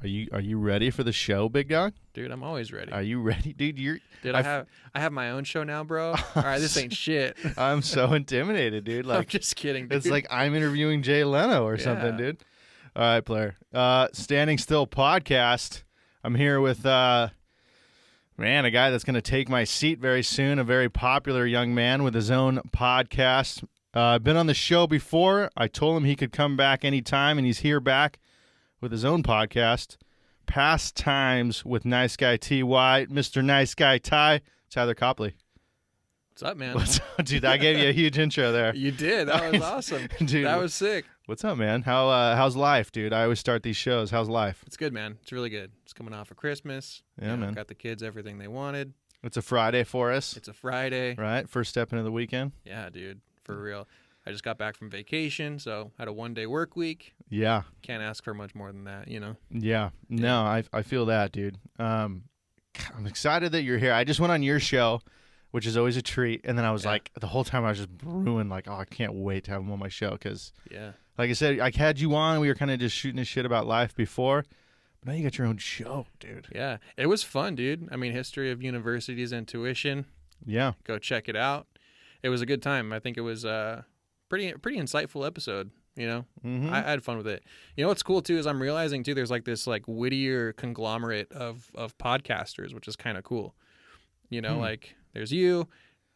Are you ready for the show, big dog? Dude, I'm always ready. Are you ready, dude? Dude, I have my own show now, bro. All right, this ain't shit. I'm so intimidated, dude. Like, I'm just kidding, dude. it's like I'm interviewing Jay Leno or something, dude. All right, player. Standing Still podcast. I'm here with a guy that's going to take my seat very soon, a very popular young man with his own podcast. Been on the show before. I told him he could come back anytime, and he's here back with his own podcast, Past Times with Nice Guy T.Y., Mr. Nice Guy Ty, Tyler Copley. What's up, man? What's up, dude? I gave you a huge intro there. You did. That was awesome. Dude, that was sick. What's up, man? How's life, dude? I always start these shows. How's life? It's good, man. It's really good. It's coming off of Christmas. Yeah, man. Got the kids everything they wanted. It's a Friday for us. It's a Friday. Right? First step into the weekend. Yeah, dude. For real. I just got back from vacation, so had a one-day work week. Yeah. Can't ask for much more than that, you know? Yeah. No, I feel that, dude. I'm excited that you're here. I just went on your show, which is always a treat, and then I was like, the whole time I was just brewing, like, oh, I can't wait to have him on my show, because, like I said, I had you on, we were kind of just shooting the shit about life before, but now you got your own show, dude. Yeah. It was fun, dude. I mean, History of Universities and Tuition. Yeah. Go check it out. It was a good time. I think it was pretty insightful episode, you know? Mm-hmm. I had fun with it. You know what's cool, too, is I'm realizing, too, there's like this like Whittier conglomerate of podcasters, which is kind of cool. You know, like there's you,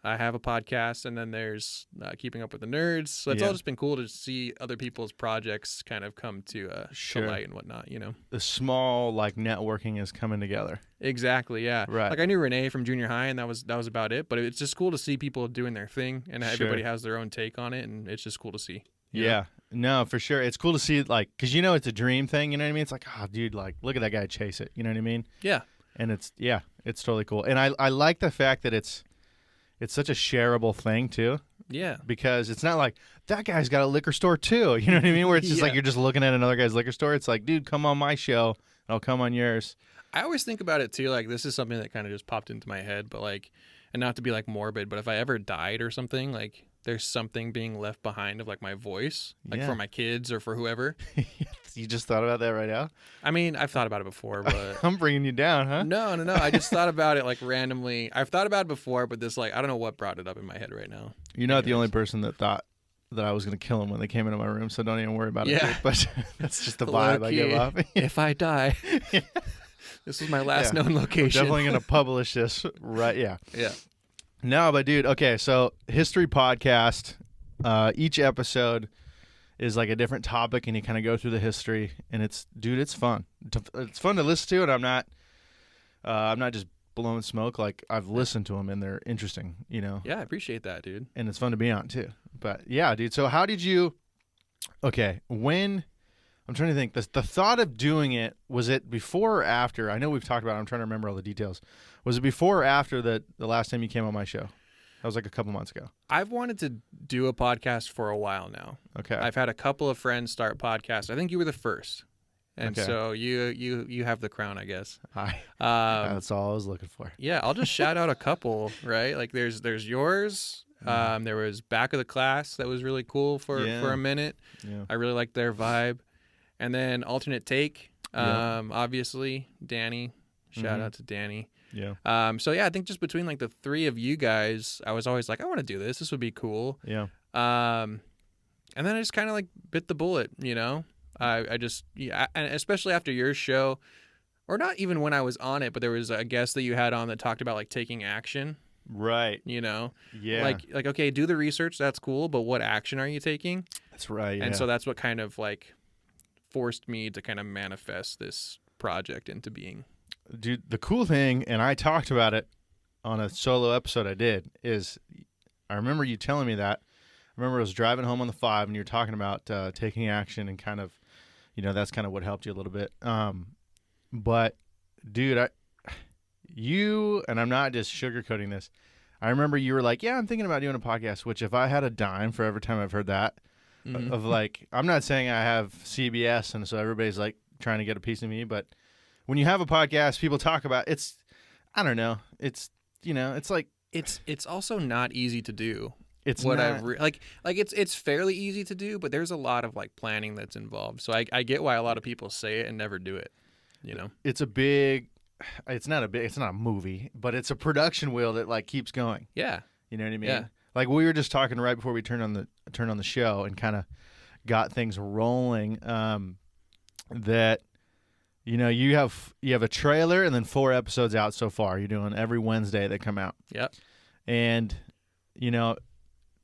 I have a podcast, and then there's Keeping Up with the Nerds. So it's all just been cool to see other people's projects kind of come to light and whatnot, you know? The small, like, networking is coming together. Exactly, yeah. Right. Like, I knew Renee from junior high, and that was about it. But it's just cool to see people doing their thing, and everybody has their own take on it, and it's just cool to see. Yeah. No, for sure. It's cool to see, like, because, you know, it's a dream thing, you know what I mean? It's like, oh, dude, like, look at that guy chase it, you know what I mean? Yeah. And it's totally cool. And I like the fact that it's such a shareable thing, too. Yeah. Because it's not like, that guy's got a liquor store, too. You know what I mean? Where it's just like you're just looking at another guy's liquor store. It's like, dude, come on my show, and I'll come on yours. I always think about it, too. Like, this is something that kind of just popped into my head. But, like, and not to be, like, morbid, but if I ever died or something, like, there's something being left behind of, like, my voice, like, for my kids or for whoever. You just thought about that right now? I mean, I've thought about it before, but... I'm bringing you down, huh? No. I just thought about it, like, randomly. I've thought about it before, but this, like, I don't know what brought it up in my head right now. You're not the only person that thought that I was going to kill him when they came into my room, so don't even worry about it. But that's just the vibe I give off. If I die... This was my last known location. I'm definitely going to publish this, right? Yeah. Yeah. No, but dude, okay, so history podcast, each episode is like a different topic, and you kind of go through the history, and it's fun. It's fun to listen to, and I'm not just blowing smoke. Like, I've listened to them, and they're interesting, you know? Yeah, I appreciate that, dude. And it's fun to be on, too. But, yeah, dude, so how did you, I'm trying to think, the thought of doing it, was it before or after? I know we've talked about it. I'm trying to remember all the details. Was it before or after the last time you came on my show? That was like a couple months ago. I've wanted to do a podcast for a while now. Okay. I've had a couple of friends start podcasts. I think you were the first. And so you have the crown, I guess. That's all I was looking for. Yeah, I'll just shout out a couple, right? Like there's yours. There was Back of the Class that was really cool for a minute. Yeah. I really liked their vibe. And then Alternate Take, obviously, Danny. Shout out to Danny. Yeah. So, I think just between, like, the three of you guys, I was always like, I want to do this. This would be cool. Yeah. And then I just kind of, like, bit the bullet, you know? I just, and especially after your show, or not even when I was on it, but there was a guest that you had on that talked about, like, taking action. Right. You know? Yeah. Like okay, do the research. That's cool. But what action are you taking? That's right. And so that's what kind of, like, forced me to kind of manifest this project into being. Dude, the cool thing, and I talked about it on a solo episode I did, is I remember you telling me that. I remember I was driving home on the 5, and you were talking about taking action and kind of, you know, that's kind of what helped you a little bit. But, dude, you, and I'm not just sugarcoating this, I remember you were like, yeah, I'm thinking about doing a podcast, which if I had a dime for every time I've heard that, of like, I'm not saying I have CBS and so everybody's like trying to get a piece of me, but when you have a podcast, people talk about it's, I don't know, it's, you know, it's like it's also not easy to do. It's what not, like it's fairly easy to do, but there's a lot of like planning that's involved. So I get why a lot of people say it and never do it. it's a big, it's not a movie, but it's a production wheel that like keeps going. Yeah. You know what I mean? Yeah. Like we were just talking right before we turned on the show and kind of got things rolling. That you have a trailer and then 4 episodes out so far. You're doing every Wednesday they come out. Yep. And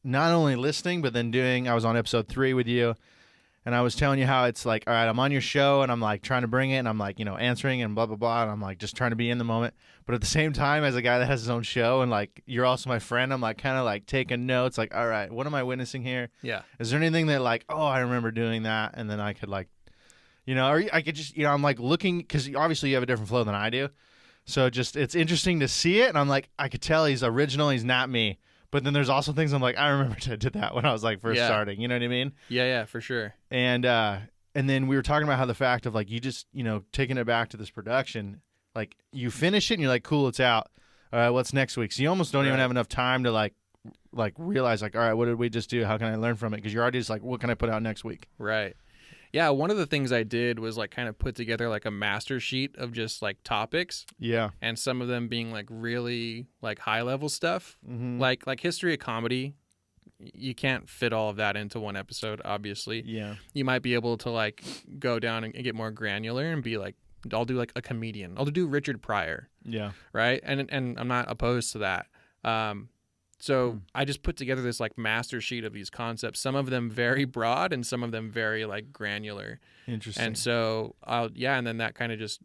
not only listening, but then I was on episode 3 with you, and I was telling you how it's like, all right, I'm on your show and I'm like trying to bring it and I'm like, answering and blah, blah, blah. And I'm like just trying to be in the moment. But at the same time, as a guy that has his own show and like, you're also my friend, I'm like kind of like taking notes, like, all right, what am I witnessing here? Yeah. Is there anything that like, oh, I remember doing that? And then I could like, or I could just, I'm like looking, because obviously you have a different flow than I do. So it's interesting to see it. And I'm like, I could tell he's original. He's not me. But then there's also things I'm like, I remember I did that when I was like first starting. You know what I mean? Yeah, for sure. And then we were talking about how the fact of like you just, taking it back to this production, like you finish it and you're like, cool, it's out. All right, what's next week? So you almost don't even have enough time to like realize like, all right, what did we just do? How can I learn from it? Because you're already just like, what can I put out next week? Right. Yeah, one of the things I did was like kind of put together like a master sheet of just like topics. Yeah. And some of them being like really like high level stuff. Mm-hmm. Like history of comedy. You can't fit all of that into one episode, obviously. Yeah. You might be able to like go down and get more granular and be like, I'll do like a comedian. I'll do Richard Pryor. Yeah. Right? And I'm not opposed to that. So I just put together this like master sheet of these concepts, some of them very broad and some of them very like granular. Interesting. And so and then that kind of just,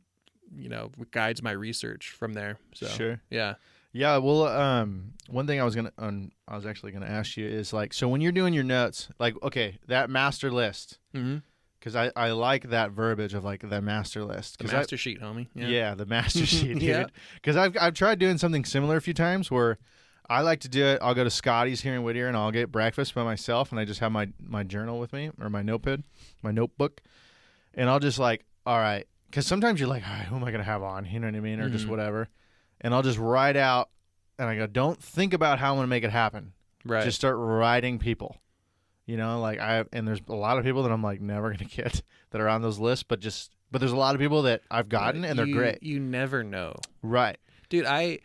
guides my research from there. So sure. Yeah. Yeah. Well, one thing I was actually gonna ask you is like, so when you're doing your notes, like, okay, that master list, because I like that verbiage of like the master list. The master sheet, homie. Yeah, the master sheet, dude. Because I've tried doing something similar a few times where I like to do it. I'll go to Scotty's here in Whittier and I'll get breakfast by myself and I just have my journal with me or my notebook. And I'll just like, all right. Because sometimes you're like, all right, who am I going to have on? You know what I mean? Or just whatever. And I'll just write out and I go, don't think about how I'm going to make it happen. Right. Just start writing people. And there's a lot of people that I'm like never going to get that are on those lists, but there's a lot of people that I've gotten and they're great. You never know. Right. Dude, I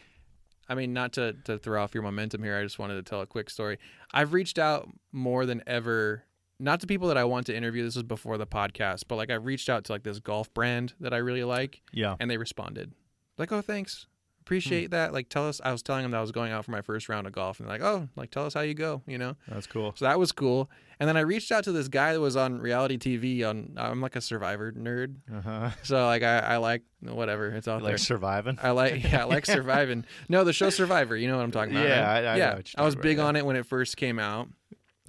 mean, not to throw off your momentum here, I just wanted to tell a quick story. I've reached out more than ever, not to people that I want to interview. This was before the podcast, but like I've reached out to like this golf brand that I really like. Yeah. And they responded. Like, oh, thanks. Appreciate that. Like, tell us. I was telling them that I was going out for my first round of golf, and they're like, oh, like, tell us how you go, That's cool. So that was cool. And then I reached out to this guy that was on reality TV I'm like a Survivor nerd. Uh-huh. So like I like whatever, it's out there. Like surviving? I like surviving. No, the show Survivor, you know what I'm talking about. Yeah, right? I know what I was big on it when it first came out.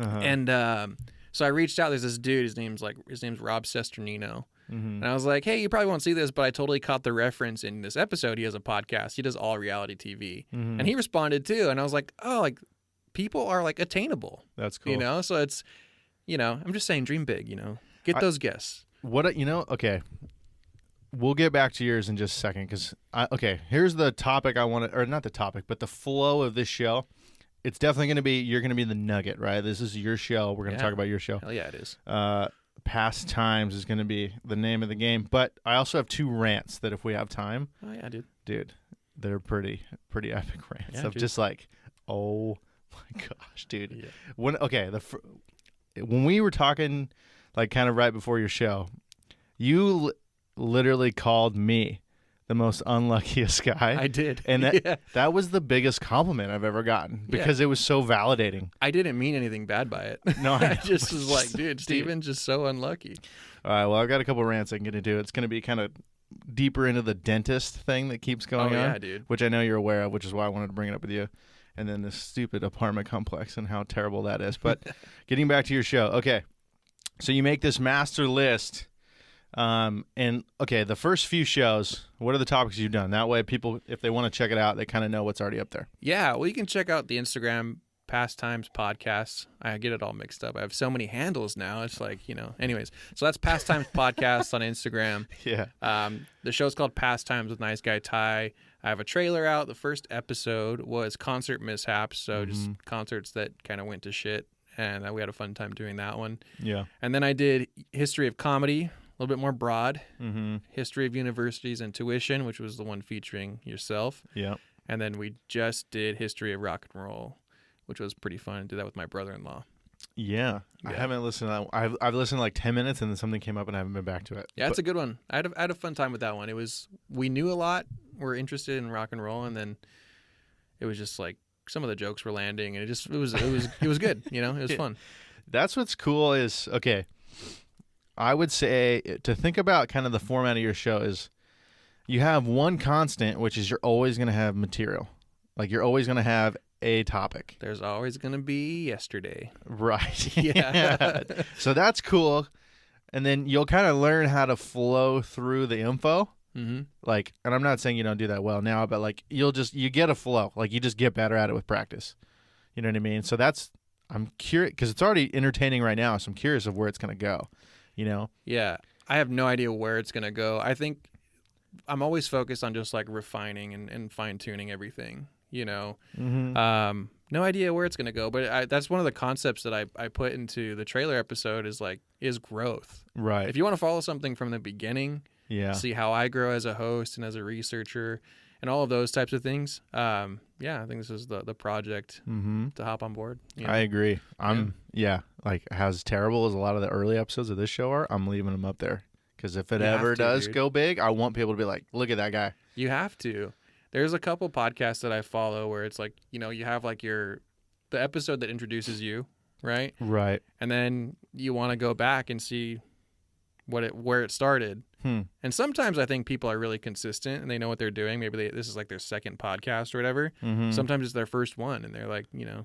Uh-huh. And so I reached out. There's this dude, his name's Rob Sesternino. And I was like, hey, you probably won't see this, but I totally caught the reference in this episode. He has a podcast. He does all reality TV. And he responded too. And I was like, oh, like people are like attainable. That's cool. So it's, I'm just saying dream big, get those guests. Okay. We'll get back to yours in just a second because, here's the topic I want to, or not the topic, but the flow of this show. It's definitely going to be, you're going to be the nugget, right? This is your show. We're going to talk about your show. Hell yeah, it is. Past Times is going to be the name of the game. But I also have 2 rants that if we have time. Oh, yeah, Dude, they're pretty epic rants. Yeah, of just like, oh my gosh, dude. Yeah. When we were talking, like kind of right before your show, you literally called me the most unluckiest guy. I did. And that was the biggest compliment I've ever gotten because it was so validating. I didn't mean anything bad by it. No, I just was like, dude, Steven's just so unlucky. All right, well, I've got a couple rants I can get into. It's going to be kind of deeper into the dentist thing that keeps going on. Yeah, dude. Which I know you're aware of, which is why I wanted to bring it up with you. And then this stupid apartment complex and how terrible that is. But getting back to your show. Okay, so you make this master list. The first few shows, what are the topics you've done? That way people, if they want to check it out, they kind of know what's already up there. Yeah, well, you can check out the Instagram Past Times Podcasts. I get it all mixed up. I have so many handles now. It's like, anyways. So that's Past Times Podcast on Instagram. Yeah. The show's called Past Times with Nice Guy Ty. I have a trailer out. The first episode was concert mishaps, so just concerts that kind of went to shit. And we had a fun time doing that one. Yeah. And then I did History of Comedy, little bit more broad. Mm-hmm. History of universities and tuition, which was the one featuring yourself. Yeah. And then we just did history of rock and roll, which was pretty fun. I did that with my brother-in-law. Yeah. I haven't listened to that. I've listened to like 10 minutes and then something came up and I haven't been back to it. Yeah, it's a good one. I had a fun time with that one. We knew a lot. We're interested in rock and roll, and then it was just like some of the jokes were landing, and it was good. You know, it was fun. That's what's cool is, okay, I would say to think about kind of the format of your show is you have one constant, which is you're always going to have material. Like you're always going to have a topic. There's always going to be yesterday. Right. Yeah. So that's cool. And then you'll kind of learn how to flow through the info. Mm-hmm. Like, and I'm not saying you don't do that well now, but like you get a flow. Like you just get better at it with practice. You know what I mean? So I'm curious because it's already entertaining right now. So I'm curious of where it's going to go, you know? Yeah. I have no idea where it's going to go. I think I'm always focused on just like refining and fine tuning everything, you know? Mm-hmm. No idea where it's going to go, but that's one of the concepts that I put into the trailer episode is growth. Right. If you want to follow something from the beginning, see how I grow as a host and as a researcher and all of those types of things. I think this is the project to hop on board. You know? I agree. Like as terrible as a lot of the early episodes of this show are, I'm leaving them up there. Because if it ever does go big, I want people to be like, look at that guy. You have to. There's a couple podcasts that I follow where it's like, you know, you have like the episode that introduces you, right? Right. And then you want to go back and see where it started. And sometimes I think people are really consistent and they know what they're doing. Maybe this is like their second podcast or whatever. Mm-hmm. Sometimes it's their first one and they're like, you know,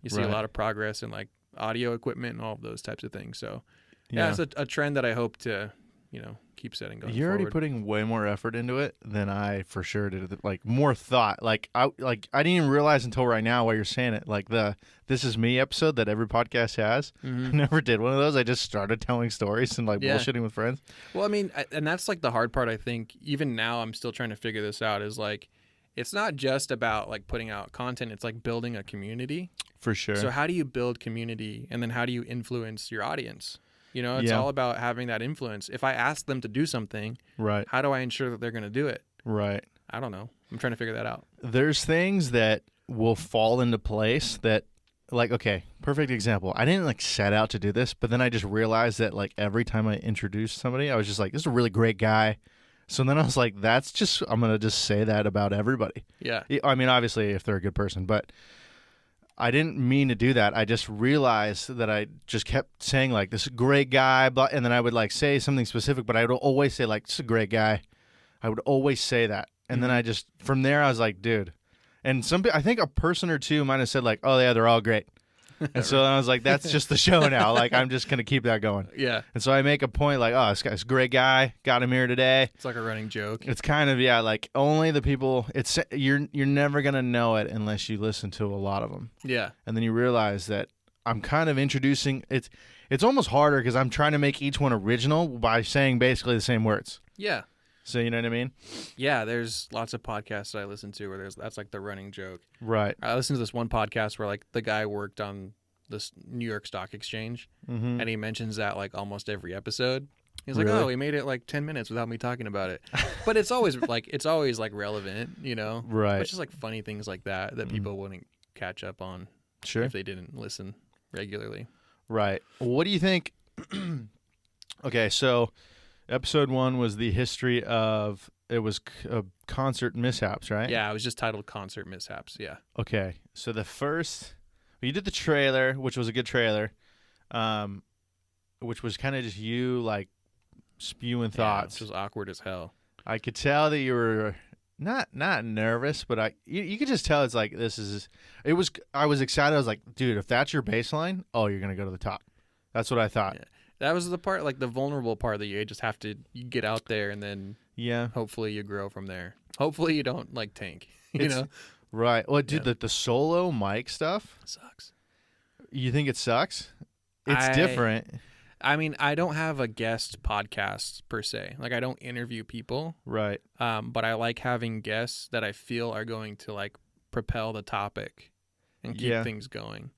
you see a lot of progress in like audio equipment and all of those types of things. So it's a trend that I hope to, you know, keep setting going. You're already putting way more effort into it than I for sure did. Like more thought. I didn't even realize until right now while you're saying it. Like the "This Is Me" episode that every podcast has. I never did one of those. I just started telling stories and like bullshitting with friends. Well, I mean, and that's like the hard part. I think even now I'm still trying to figure this out. Is like it's not just about like putting out content. It's like building a community. For sure. So how do you build community, and then how do you influence your audience? You know, it's all about having that influence. If I ask them to do something, how do I ensure that they're going to do it? Right. I don't know. I'm trying to figure that out. There's things that will fall into place that, like, okay, perfect example. I didn't, like, set out to do this, but then I just realized that, like, every time I introduced somebody, I was just like, this is a really great guy. So then I was like, I'm going to just say that about everybody. Yeah. I mean, obviously, if they're a good person, but I didn't mean to do that. I just realized that I just kept saying, like, this is a great guy, and then I would, like, say something specific, but I would always say, like, this is a great guy. I would always say that. And then I just, from there, I was like, dude. And I think a person or two might have said, like, oh, yeah, they're all great. And so I was like, that's just the show now. Like, I'm just going to keep that going. Yeah. And so I make a point like, oh, this guy's a great guy. Got him here today. It's like a running joke. It's kind of, like only the people, you're never going to know it unless you listen to a lot of them. Yeah. And then you realize that I'm kind of introducing, it's almost harder because I'm trying to make each one original by saying basically the same words. Yeah. So you know what I mean? Yeah, there's lots of podcasts that I listen to where that's like the running joke. Right. I listened to this one podcast where like the guy worked on this New York Stock Exchange, and he mentions that like almost every episode. He's like, "Oh, he made it like 10 minutes without me talking about it," but it's always like relevant, you know? Right. It's just like funny things like that people wouldn't catch up on, if they didn't listen regularly. Right. What do you think? Okay, so. Episode 1 was the history of, it was concert mishaps, right? Yeah, it was just titled Concert Mishaps, yeah. Okay, so you did the trailer, which was a good trailer, which was kind of just you, like, spewing thoughts. Which was awkward as hell. I could tell that you were not nervous, but you could just tell it's like, I was excited. I was like, dude, if that's your baseline, oh, you're going to go to the top. That's what I thought. Yeah. That was the part, like the vulnerable part that you just have to get out there and then hopefully you grow from there. Hopefully you don't like tank, you know? Right. Well, dude, the solo mic stuff sucks. You think it sucks? It's different. I mean, I don't have a guest podcast per se. Like I don't interview people. Right. But I like having guests that I feel are going to like propel the topic and keep things going.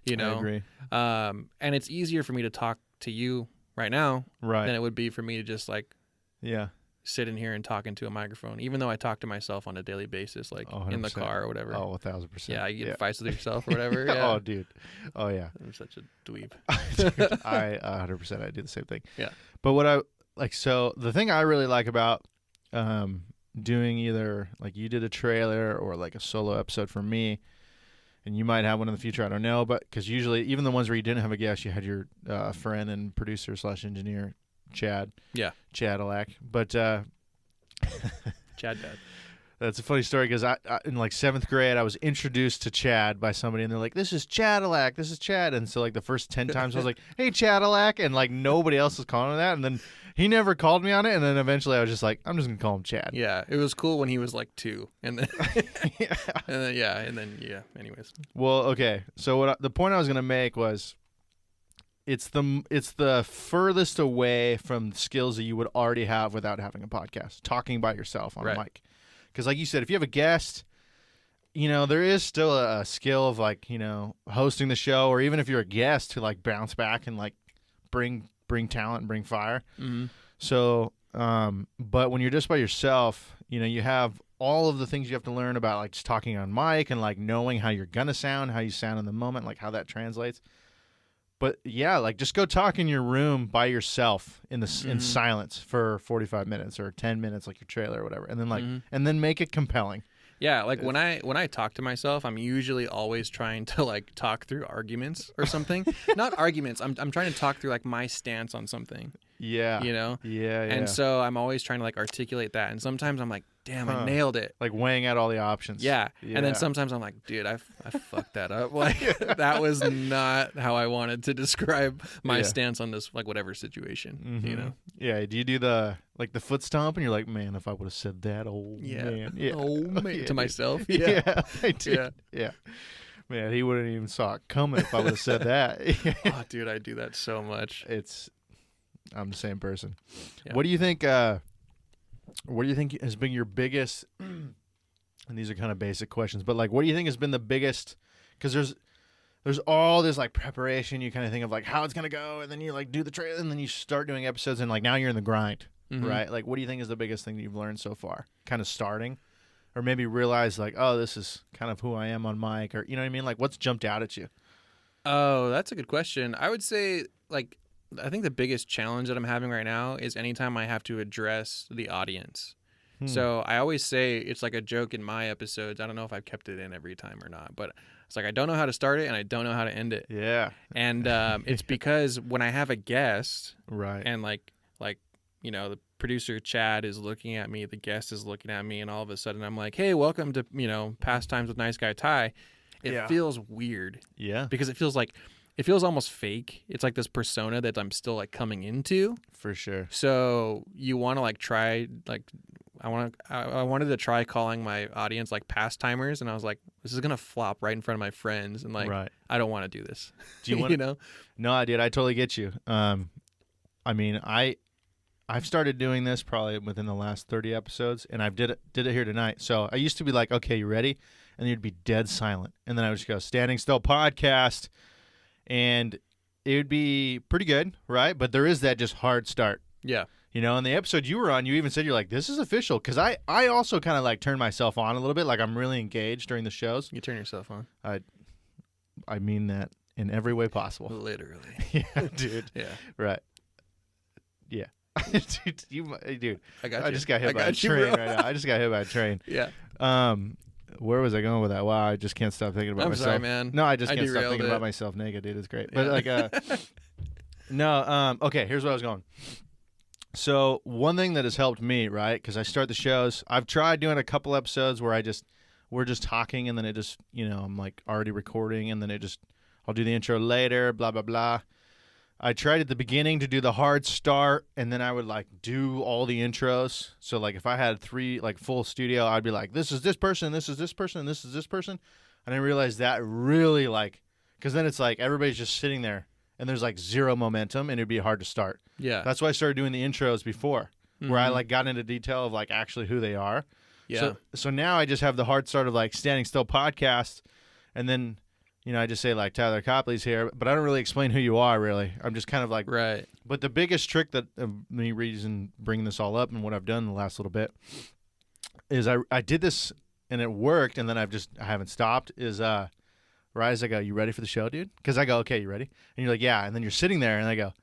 You know? I agree. And it's easier for me to talk to you right now Right. than it would be for me to just like Yeah. sit in here and talk into a microphone, even though I talk to myself on a daily basis, like 100%. in the car or whatever. Oh, 1,000%. Yeah, you get fights with yourself or whatever. Yeah. Oh, dude. Oh, yeah. I'm such a dweeb. Dude, I 100%. I do the same thing. Yeah. But what I like, so the thing I really like about doing either like you did a trailer or like a solo episode for me, and you might have one in the future, I don't know, but because usually even the ones where you didn't have a guest, you had your friend and producer / engineer, Chad. Yeah. Chadalack. But Chad Dad. that's a funny story because I in like 7th grade, I was introduced to Chad by somebody, and they're like, "This is Chadalack. This is Chad." And so like the first 10 times I was like, "Hey, Chadalack," and like nobody else was calling him that. And then he never called me on it. And then eventually I was just like, I'm just gonna call him Chad. Yeah, it was cool when he was like 2, and then Anyways. Well, okay. So the point I was gonna make was, it's the furthest away from skills that you would already have without having a podcast, talking by yourself on a mic. Because like you said, if you have a guest, there is still a skill of like, hosting the show, or even if you're a guest, to like bounce back and like bring talent and bring fire. Mm-hmm. So, but when you're just by yourself, you have all of the things you have to learn about, like just talking on mic and like knowing how you're gonna sound, how you sound in the moment, like how that translates. But yeah, like just go talk in your room by yourself in silence for 45 minutes or 10 minutes, like your trailer or whatever, and then and then make it compelling. Yeah, like when I talk to myself, I'm usually always trying to like talk through arguments or something. Not arguments. I'm trying to talk through like my stance on something. Yeah. Yeah. And so I'm always trying to like articulate that. And sometimes I'm like, damn, I nailed it. Like weighing out all the options. Yeah. And then sometimes I'm like, dude, I fucked that up. Like that was not how I wanted to describe my stance on this, like whatever situation, Yeah. Do you do the foot stomp and you're like, man, if I would have said that, man. Yeah. Oh man. To myself. Yeah. I do. Yeah. Man, he wouldn't even saw it coming if I would have said that. Oh, dude, I do that so much. I'm the same person. Yeah. What do you think has been your biggest, and these are kind of basic questions, but like, what do you think has been the biggest, because there's all this like preparation, you kind of think of like how it's going to go, and then you like do the trailer, and then you start doing episodes, and like now you're in the grind, right? Like, what do you think is the biggest thing that you've learned so far? Kind of starting, or maybe realize like, oh, this is kind of who I am on mic, or you know what I mean? Like, what's jumped out at you? Oh, that's a good question. I would say like, I think the biggest challenge that I'm having right now is anytime I have to address the audience. So I always say, it's like a joke in my episodes. I don't know if I've kept it in every time or not, but it's like I don't know how to start it and I don't know how to end it. Yeah. And it's because when I have a guest, right, and like the producer Chad is looking at me, the guest is looking at me, and all of a sudden I'm like, hey, welcome to Pastimes with Nice Guy Ty. It feels weird. Yeah. Because it feels almost fake. It's like this persona that I'm still like coming into. For sure. So you want to like try, like I wanted to try calling my audience like Pastimers, and I was like, this is gonna flop right in front of my friends, and like I don't want to do this. Do you want No, I did. I totally get you. I mean, I've started doing this probably within the last 30 episodes, and I did it here tonight. So I used to be like, okay, you ready? And you'd be dead silent, and then I would just go, Standing Still Podcast. And it would be pretty good, right? But there is that just hard start. Yeah. In the episode you were on, you even said, you're like, this is official. Because I also kind of like turn myself on a little bit. Like I'm really engaged during the shows. You turn yourself on. I mean that in every way possible. Literally. Yeah, dude. Yeah. Right. Yeah. Dude. I got you. I just got hit by a train right now. I just got hit by a train. Yeah. Where was I going with that? Wow, I just can't stop thinking about myself. I'm sorry, man. No, I just can't stop thinking about myself naked, dude. It's great. But okay, here's where I was going. So one thing that has helped me, right, because I start the shows, I've tried doing a couple episodes where we're just talking, and then it just, I'm like already recording, and then I'll do the intro later, blah, blah, blah. I tried at the beginning to do the hard start, and then I would like do all the intros. So like if I had 3 like full studio, I'd be like, this is this person, this is this person, and this is this person. And I realized that really because then it's like everybody's just sitting there and there's like zero momentum, and it'd be hard to start. Yeah. That's why I started doing the intros before, where I like got into detail of like actually who they are. Yeah. So now I just have the hard start of like Standing Still Podcast, and then I just say like Tyler Copley's here, but I don't really explain who you are really. I'm just kind of like But the biggest trick that bringing this all up and what I've done in the last little bit is I did this and it worked, and then I haven't stopped. Is Rise, I go, you ready for the show, dude? Because I go, okay, you ready? And you're like, yeah. And then you're sitting there, and I go,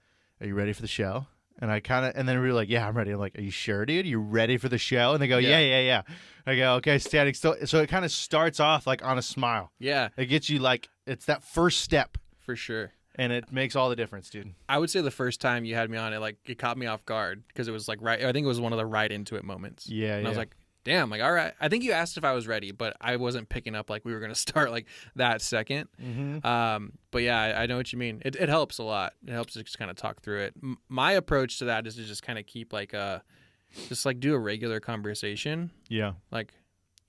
are you ready for the show? And and then we're like, yeah, I'm ready. I'm like, are you sure, dude? You ready for the show? And they go, yeah. I go, okay, standing still. So it kind of starts off like on a smile. Yeah. It gets you like, it's that first step. For sure. And it makes all the difference, dude. I would say the first time you had me on it caught me off guard because it was like I think it was one of the right into it moments. Yeah, and I was like, damn, like, all right. I think you asked if I was ready, but I wasn't picking up like we were going to start like that second. Mm-hmm. But yeah, I know what you mean. It helps a lot. It helps to just kind of talk through it. My approach to that is to just kind of keep just like do a regular conversation. Yeah. Like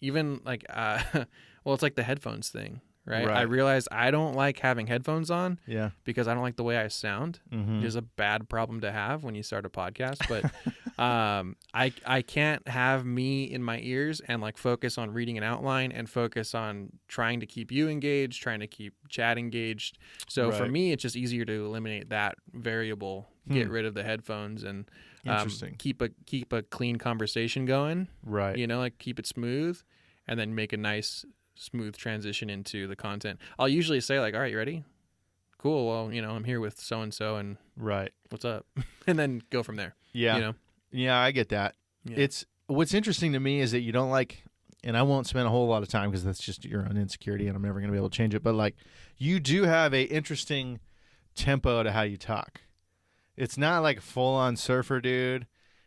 even like, well, it's like the headphones thing. Right? I realized I don't like having headphones on because I don't like the way I sound. Mm-hmm. It is a bad problem to have when you start a podcast. But I can't have me in my ears and like focus on reading an outline and focus on trying to keep you engaged, trying to keep chat engaged. So for me, it's just easier to eliminate that variable, get rid of the headphones, and keep a clean conversation going. Right. You know, like keep it smooth, and then make a nice smooth transition into the content. I'll usually say like, all right, you ready? Cool. Well, you know, I'm here with so-and-so and what's up? And then go from there. Yeah. You know? Yeah, I get that. Yeah. What's interesting to me is that you don't like, and I won't spend a whole lot of time because that's just your own insecurity and I'm never going to be able to change it. But like you do have a interesting tempo to how you talk. It's not like full on surfer dude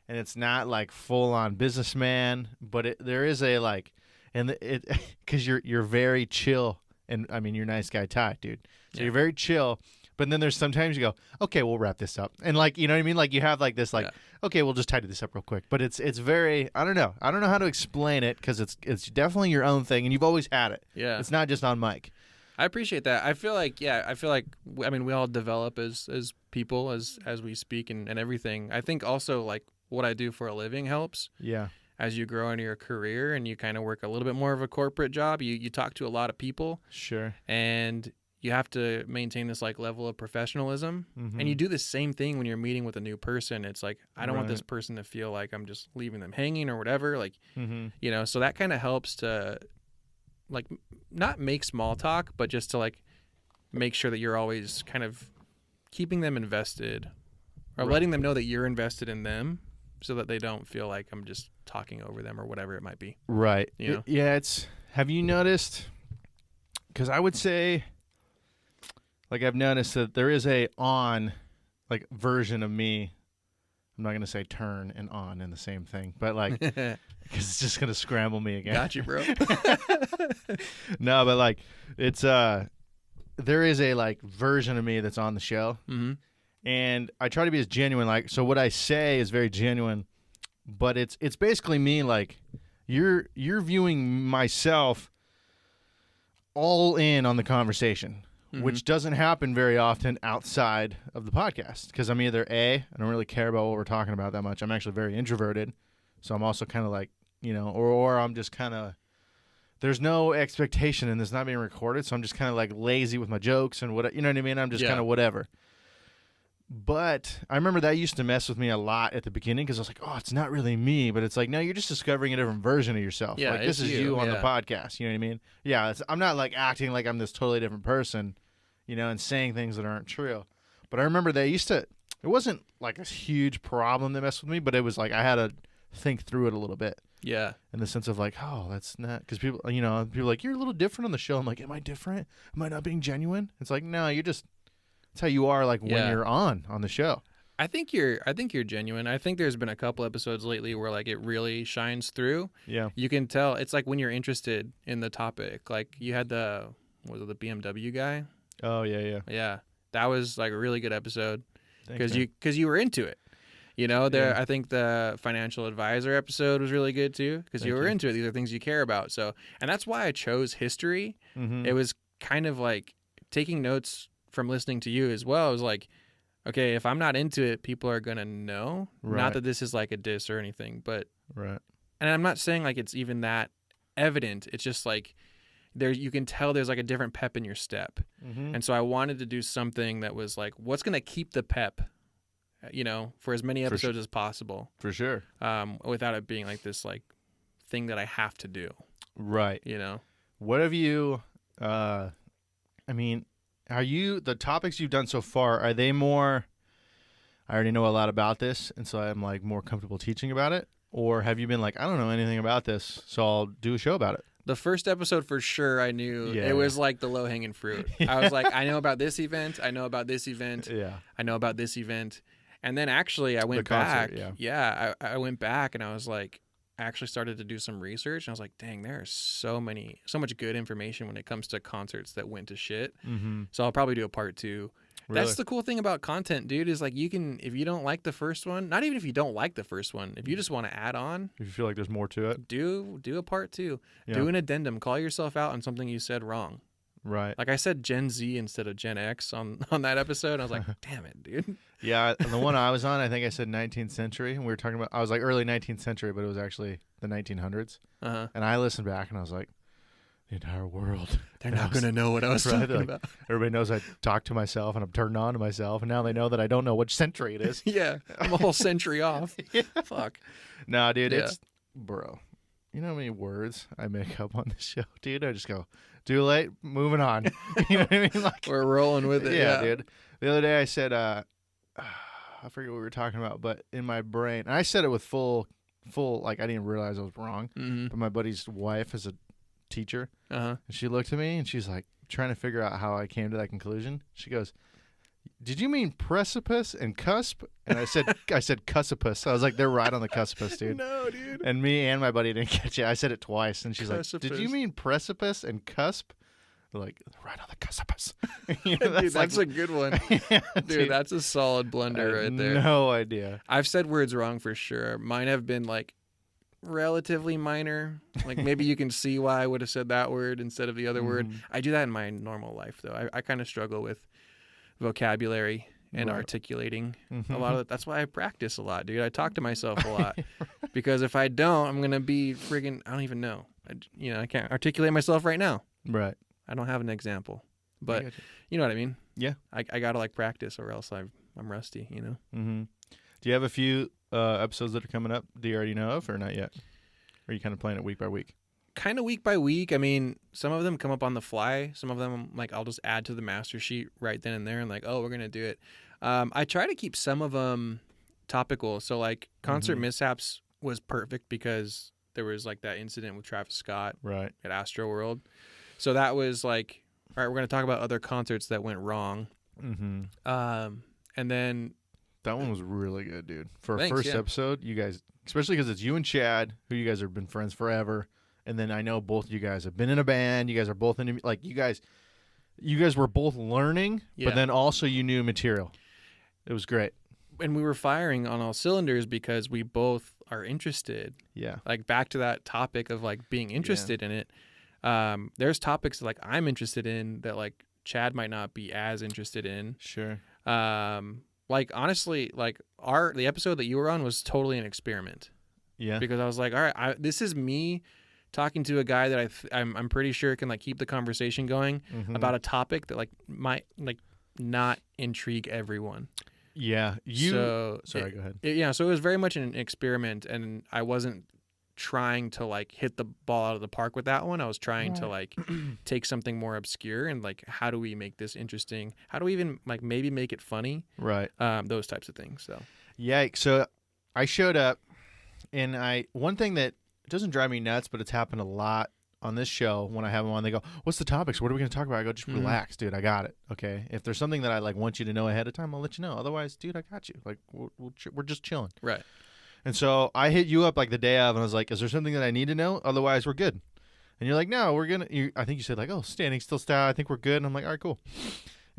and it's not like full on businessman, but there is a like, and it because you're very chill, and I mean you're a nice guy Ty, dude. So you're very chill, but then there's sometimes you go, okay, we'll wrap this up, and like you know what I mean, like you have like this like, okay, we'll just tidy this up real quick. But it's very I don't know how to explain it because it's definitely your own thing, and you've always had it. Yeah, it's not just on mic. I appreciate that. I feel like I mean we all develop as people as we speak and everything. I think also like what I do for a living helps. Yeah. As you grow into your career and you kind of work a little bit more of a corporate job, you talk to a lot of people. Sure. And you have to maintain this like level of professionalism. Mm-hmm. And you do the same thing when you're meeting with a new person. It's like, I don't want this person to feel like I'm just leaving them hanging or whatever. Like, you know, so that kind of helps to like not make small talk, but just to like make sure that you're always kind of keeping them invested or letting them know that you're invested in them. So that they don't feel like I'm just talking over them or whatever it might be. Right. You know? Yeah. Have you noticed? Because I would say, like, I've noticed that there is a like version of me. I'm not gonna say turn and on in the same thing, but like, because it's just gonna scramble me again. Got you, bro. No, but like, it's there is a like version of me that's on the show. Mm-hmm. And I try to be as genuine, like, so what I say is very genuine, but it's basically me, like, you're viewing myself all in on the conversation, which doesn't happen very often outside of the podcast, because I'm either I don't really care about what we're talking about that much. I'm actually very introverted, so I'm also kind of like, you know, or I'm just kind of, there's no expectation and it's not being recorded, so I'm just kind of like lazy with my jokes and what, you know what I mean? I'm just kind of whatever. But I remember that used to mess with me a lot at the beginning because I was like, oh, it's not really me. But it's like, no, you're just discovering a different version of yourself. Yeah, like, this is you on the podcast. You know what I mean? Yeah, I'm not like acting like I'm this totally different person, you know, and saying things that aren't true. But I remember it wasn't like a huge problem that messed with me, but it was like I had to think through it a little bit. Yeah. In the sense of like, oh, that's not, because people are like, you're a little different on the show. I'm like, am I different? Am I not being genuine? It's like, no, that's how you are, like when you're on the show. I think you're genuine. I think there's been a couple episodes lately where like it really shines through. Yeah. You can tell. It's like when you're interested in the topic. Like you had the BMW guy? Oh, yeah. Yeah. That was like a really good episode because you were into it. You know, I think the financial advisor episode was really good too because you were into it. These are things you care about. So, and that's why I chose history. Mm-hmm. It was kind of like taking notes from listening to you as well. It was like, okay, if I'm not into it, people are going to know. Right. Not that this is like a diss or anything, but right. And I'm not saying like it's even that evident. It's just like you can tell there's like a different pep in your step. Mm-hmm. And so I wanted to do something that was like, what's going to keep the pep for as many episodes as possible. For sure. Without it being like this like thing that I have to do. Right. What have you, are you, the topics you've done so far, are they more, I already know a lot about this, and so I'm like more comfortable teaching about it? Or have you been like, I don't know anything about this, so I'll do a show about it? The first episode for sure, I knew it was like the low-hanging fruit. I was like, I know about this event. I know about this event. Yeah. I know about this event. And then actually I went back. I went back and I was like, I actually started to do some research. And I was like, dang, there's so much good information when it comes to concerts that went to shit. Mm-hmm. So I'll probably do a part 2. Really? That's the cool thing about content, dude, is like you can, if you don't like the first one, not even if you don't like the first one, if you just want to add on. If you feel like there's more to it. Do a part 2. Yeah. Do an addendum. Call yourself out on something you said wrong. Right. Like I said Gen Z instead of Gen X on that episode. I was like, damn it, dude. Yeah, the one I was on, I think I said 19th century. And we were talking about, I was like early 19th century, but it was actually the 1900s. Uh-huh. And I listened back and I was like, the entire world. They're not going to know what I was talking about. Everybody knows I talk to myself and I'm turned on to myself. And now they know that I don't know which century it is. Yeah, I'm a whole century off. Yeah. Fuck. No, dude, it's, bro, you know how many words I make up on this show, dude? I just go, too late, moving on. You know what I mean? Like, we're rolling with it. Yeah, dude. The other day I said, I forget what we were talking about, but in my brain, and I said it with full, like I didn't realize I was wrong. Mm-hmm. But my buddy's wife is a teacher. Uh-huh. And she looked at me and she's like trying to figure out how I came to that conclusion. She goes, did you mean precipice and cusp? And I said cussipus. I was like, they're right on the cuspus, dude. No, dude. And me and my buddy didn't catch it. I said it twice, and she's like, did you mean precipice and cusp? They're like, right on the cuspus. That's a good one. Yeah, dude, that's a solid blunder right there. No idea. I've said words wrong for sure. Mine have been like relatively minor. Like maybe you can see why I would have said that word instead of the other word. I do that in my normal life, though. I kind of struggle with vocabulary and articulating a lot of it. That's why I practice a lot, dude. I talk to myself a lot because if I don't, I'm gonna be friggin' I don't even know. I can't articulate myself right now. Right. I don't have an example, but you know what I mean. Yeah. I gotta like practice, or else I'm rusty. Mm-hmm. Do you have a few episodes that are coming up? Do you already know of, or not yet? Or are you kind of playing it week by week? Kind of week by week. I mean, some of them come up on the fly. Some of them, like, I'll just add to the master sheet right then and there and like, oh, we're going to do it. I try to keep some of them topical. So, like, concert mishaps was perfect because there was, like, that incident with Travis Scott at Astro World. So that was, like, all right, we're going to talk about other concerts that went wrong. Mm-hmm. And then... That one was really good, dude. For a first episode, you guys, especially because it's you and Chad, who you guys have been friends forever. And then I know both of you guys have been in a band. You guys are both in, like, you guys were both learning, but then also you knew material. It was great. And we were firing on all cylinders because we both are interested. Yeah. Like, back to that topic of, like, being interested in it. There's topics that, like, I'm interested in that, like, Chad might not be as interested in. Sure. Like, honestly, like, the episode that you were on was totally an experiment. Yeah. Because I was like, all right, this is me talking to a guy that I'm pretty sure can, like, keep the conversation going about a topic that, like, might, like, not intrigue everyone. Yeah. Sorry, go ahead. So it was very much an experiment, and I wasn't trying to, like, hit the ball out of the park with that one. I was trying to, like, take something more obscure and, like, how do we make this interesting? How do we even, like, maybe make it funny? Right. Those types of things. So. Yeah. So I showed up, and one thing that doesn't drive me nuts, but it's happened a lot on this show when I have them on. They go, "What's the topics? What are we going to talk about?" I go, "Just relax, dude. I got it. Okay. If there's something that I, like, want you to know ahead of time, I'll let you know. Otherwise, dude, I got you. Like, we're just chilling." Right. And so I hit you up, like, the day of, and I was like, "Is there something that I need to know? Otherwise, we're good." And you're like, "No, we're gonna." I think you said, like, "Oh, standing still style. I think we're good." And I'm like, "All right, cool."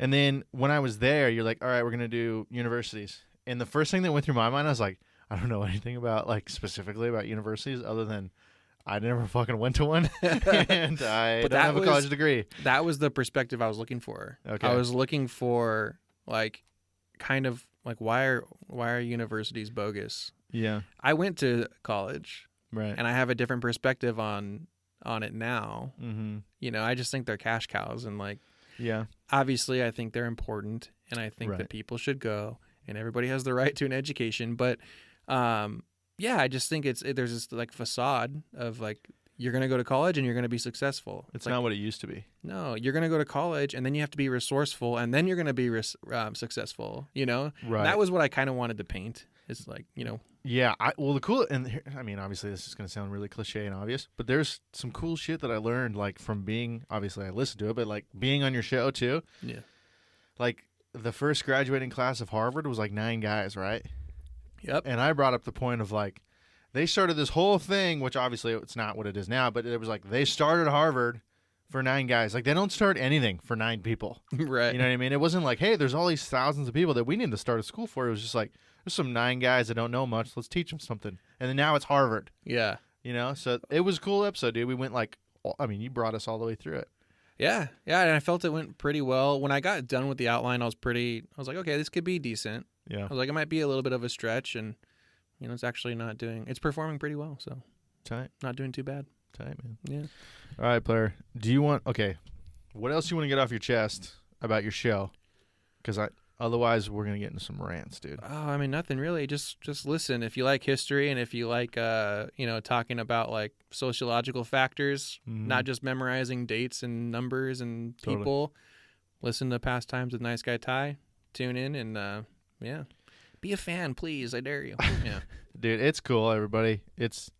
And then when I was there, you're like, "All right, we're gonna do universities." And the first thing that went through my mind, I was like, I don't know anything about, like, specifically about universities other than I never fucking went to one, and I don't have a college degree. That was the perspective I was looking for. Okay. I was looking for, like, kind of like, why are universities bogus? Yeah. I went to college, right, and I have a different perspective on it now. Mm-hmm. I just think they're cash cows, and, like, yeah, obviously I think they're important, and I think that people should go. and everybody has the right to an education. But yeah, I just think there's this like facade of like you're going to go to college and you're going to be successful. It's like, not what it used to be. No, you're going to go to college and then you have to be resourceful and then you're going to be successful, you know? Right. And that was what I kind of wanted to paint. It's like, you know. Yeah. I mean, obviously this is going to sound really cliche and obvious, but there's some cool shit that I learned like from being, obviously I listened to it, but like being on your show too. Yeah. Like the first graduating class of Harvard was like 9 guys, right? Yep. And I brought up the point of like, they started this whole thing, which obviously it's not what it is now, but it was like they started Harvard for 9 guys. Like they don't start anything for 9 people. Right. You know what I mean? It wasn't like, hey, there's all these thousands of people that we need to start a school for. It was just like, there's some 9 guys that don't know much. Let's teach them something. And then now it's Harvard. Yeah. You know? So it was a cool episode, dude. We went like, I mean, you brought us all the way through it. Yeah. Yeah. And I felt it went pretty well. When I got done with the outline, I was like, okay, this could be decent. Yeah. I was like, it might be a little bit of a stretch and, you know, it's performing pretty well. So tight. Not doing too bad. Tight, man. Yeah. All right, player. What else you want to get off your chest about your show? Because otherwise we're going to get into some rants, dude. Oh, I mean, nothing really. Just listen. If you like history and if you like, you know, talking about like sociological factors, not just memorizing dates and numbers and people, listen to Pastimes with Nice Guy Ty. Tune in and, yeah. Be a fan, please. I dare you. Yeah. Dude, it's cool, everybody. It's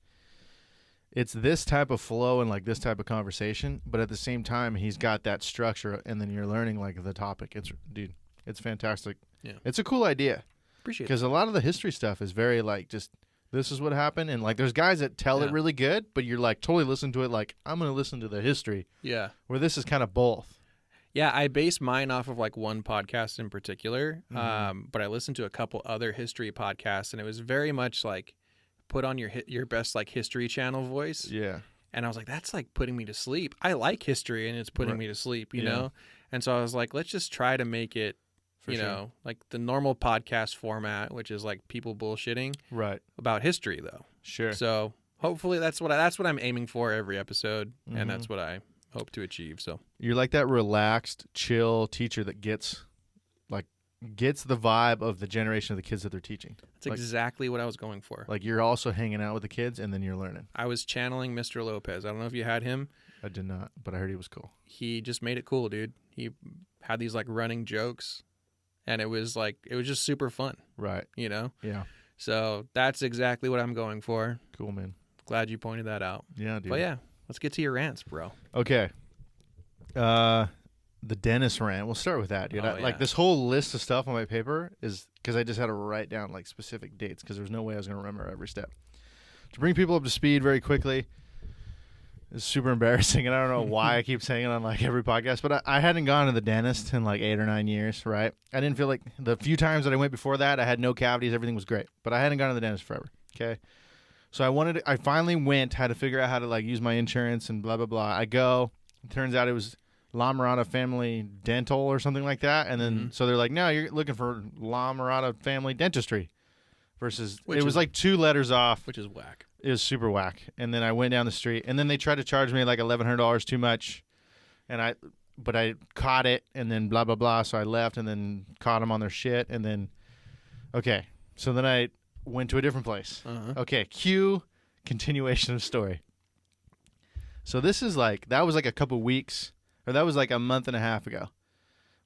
this type of flow and like this type of conversation, but at the same time, he's got that structure, and then you're learning like the topic. It's fantastic. Yeah. It's a cool idea. Appreciate it. Because a lot of the history stuff is very like just this is what happened, and like there's guys that tell it really good, but you're like totally listen to it like I'm gonna listen to the history. Yeah. Where this is kind of both. Yeah, I base mine off of like one podcast in particular, but I listened to a couple other history podcasts, and it was very much like put on your best like History Channel voice. Yeah. And I was like, that's like putting me to sleep. I like history, and it's putting me to sleep, you know? And so I was like, let's just try to make it, you know, like the normal podcast format, which is like people bullshitting about history, though. Sure. So hopefully that's what I'm aiming for every episode, and that's what I hope to achieve. So you're like that relaxed, chill teacher that gets the vibe of the generation of the kids that they're teaching. That's exactly what I was going for. Like you're also hanging out with the kids and then you're learning. I was channeling Mr. Lopez. I don't know if you had him. I did not, but I heard he was cool. He just made it cool, dude. He had these like running jokes, and it was just super fun. Right. You know? Yeah. So that's exactly what I'm going for. Cool, man. Glad you pointed that out. Yeah, dude. But yeah, let's get to your rants, bro. Okay. The dentist rant. We'll start with that, dude. Like this whole list of stuff on my paper is because I just had to write down like specific dates because there's no way I was going to remember every step. To bring people up to speed very quickly, it's super embarrassing, and I don't know why I keep saying it on like every podcast, but I hadn't gone to the dentist in like 8 or 9 years, right? I didn't feel like the few times that I went before that, I had no cavities, everything was great, but I hadn't gone to the dentist forever, okay? So I finally went, had to figure out how to like use my insurance and blah, blah, blah. I go, it turns out it was La Mirada Family Dental or something like that, and then so they're like, no, you're looking for La Mirada Family Dentistry versus it was like 2 letters off. Which is whack. It was super whack. And then I went down the street, and then they tried to charge me like $1,100 too much, but I caught it, and then blah, blah, blah, so I left and then caught them on their shit, and then, okay, so then I went to a different place. Okay, cue continuation of story. So this is like, that was like a couple weeks, or that was like a month and a half ago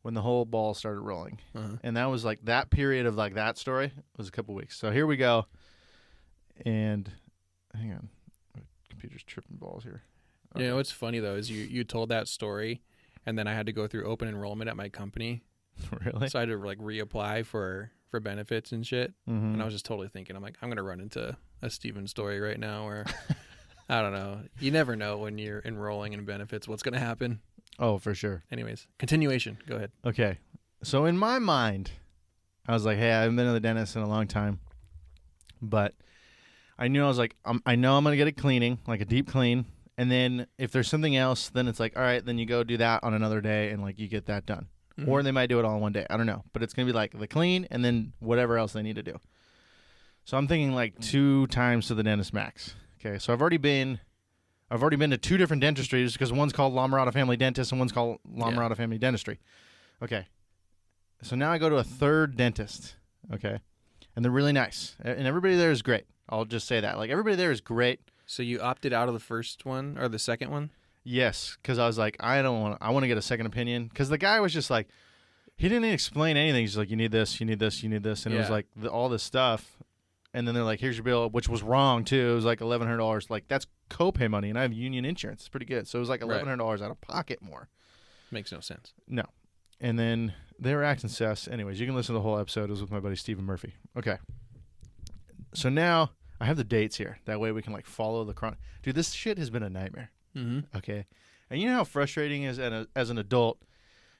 when the whole ball started rolling. And that was like, that period of like that story was a couple weeks. So here we go. And hang on, my computer's tripping balls here. Okay. You know what's funny though is you told that story, and then I had to go through open enrollment at my company. Really? So I had to like reapply for benefits and shit. And I was just totally thinking, I'm like, I'm gonna run into a Steven story right now where I don't know. You never know when you're enrolling in benefits what's gonna happen. Oh, for sure. Anyways, continuation. Go ahead. Okay, so in my mind, I was like, hey, I haven't been to the dentist in a long time, but I knew I was like, I know I'm going to get a cleaning, like a deep clean. And then if there's something else, then it's like, all right, then you go do that on another day and like you get that done. Or they might do it all in one day. I don't know. But it's going to be like the clean and then whatever else they need to do. So I'm thinking like 2 times to the dentist max. Okay. So I've already been to 2 different dentistries because one's called La Mirada Family Dentist and one's called La Mirada Family Dentistry. Okay. So now I go to a 3rd dentist. Okay. And they're really nice. And everybody there is great. I'll just say that. Like, everybody there is great. So you opted out of the first one or the second one? Yes, because I was like, I want to get a second opinion. Because the guy was just like, he didn't even explain anything. He's like, you need this, you need this, you need this. And it was like all this stuff. And then they're like, here's your bill, which was wrong, too. It was like $1,100. Like, that's copay money, and I have union insurance. It's pretty good. So it was like $1,100 out of pocket more. Makes no sense. No. And then they were acting sus. Anyways, you can listen to the whole episode. It was with my buddy Stephen Murphy. Okay. So now I have the dates here. That way we can, like, follow the chron. Dude, this shit has been a nightmare. Mm-hmm. Okay. And you know how frustrating it is as an adult?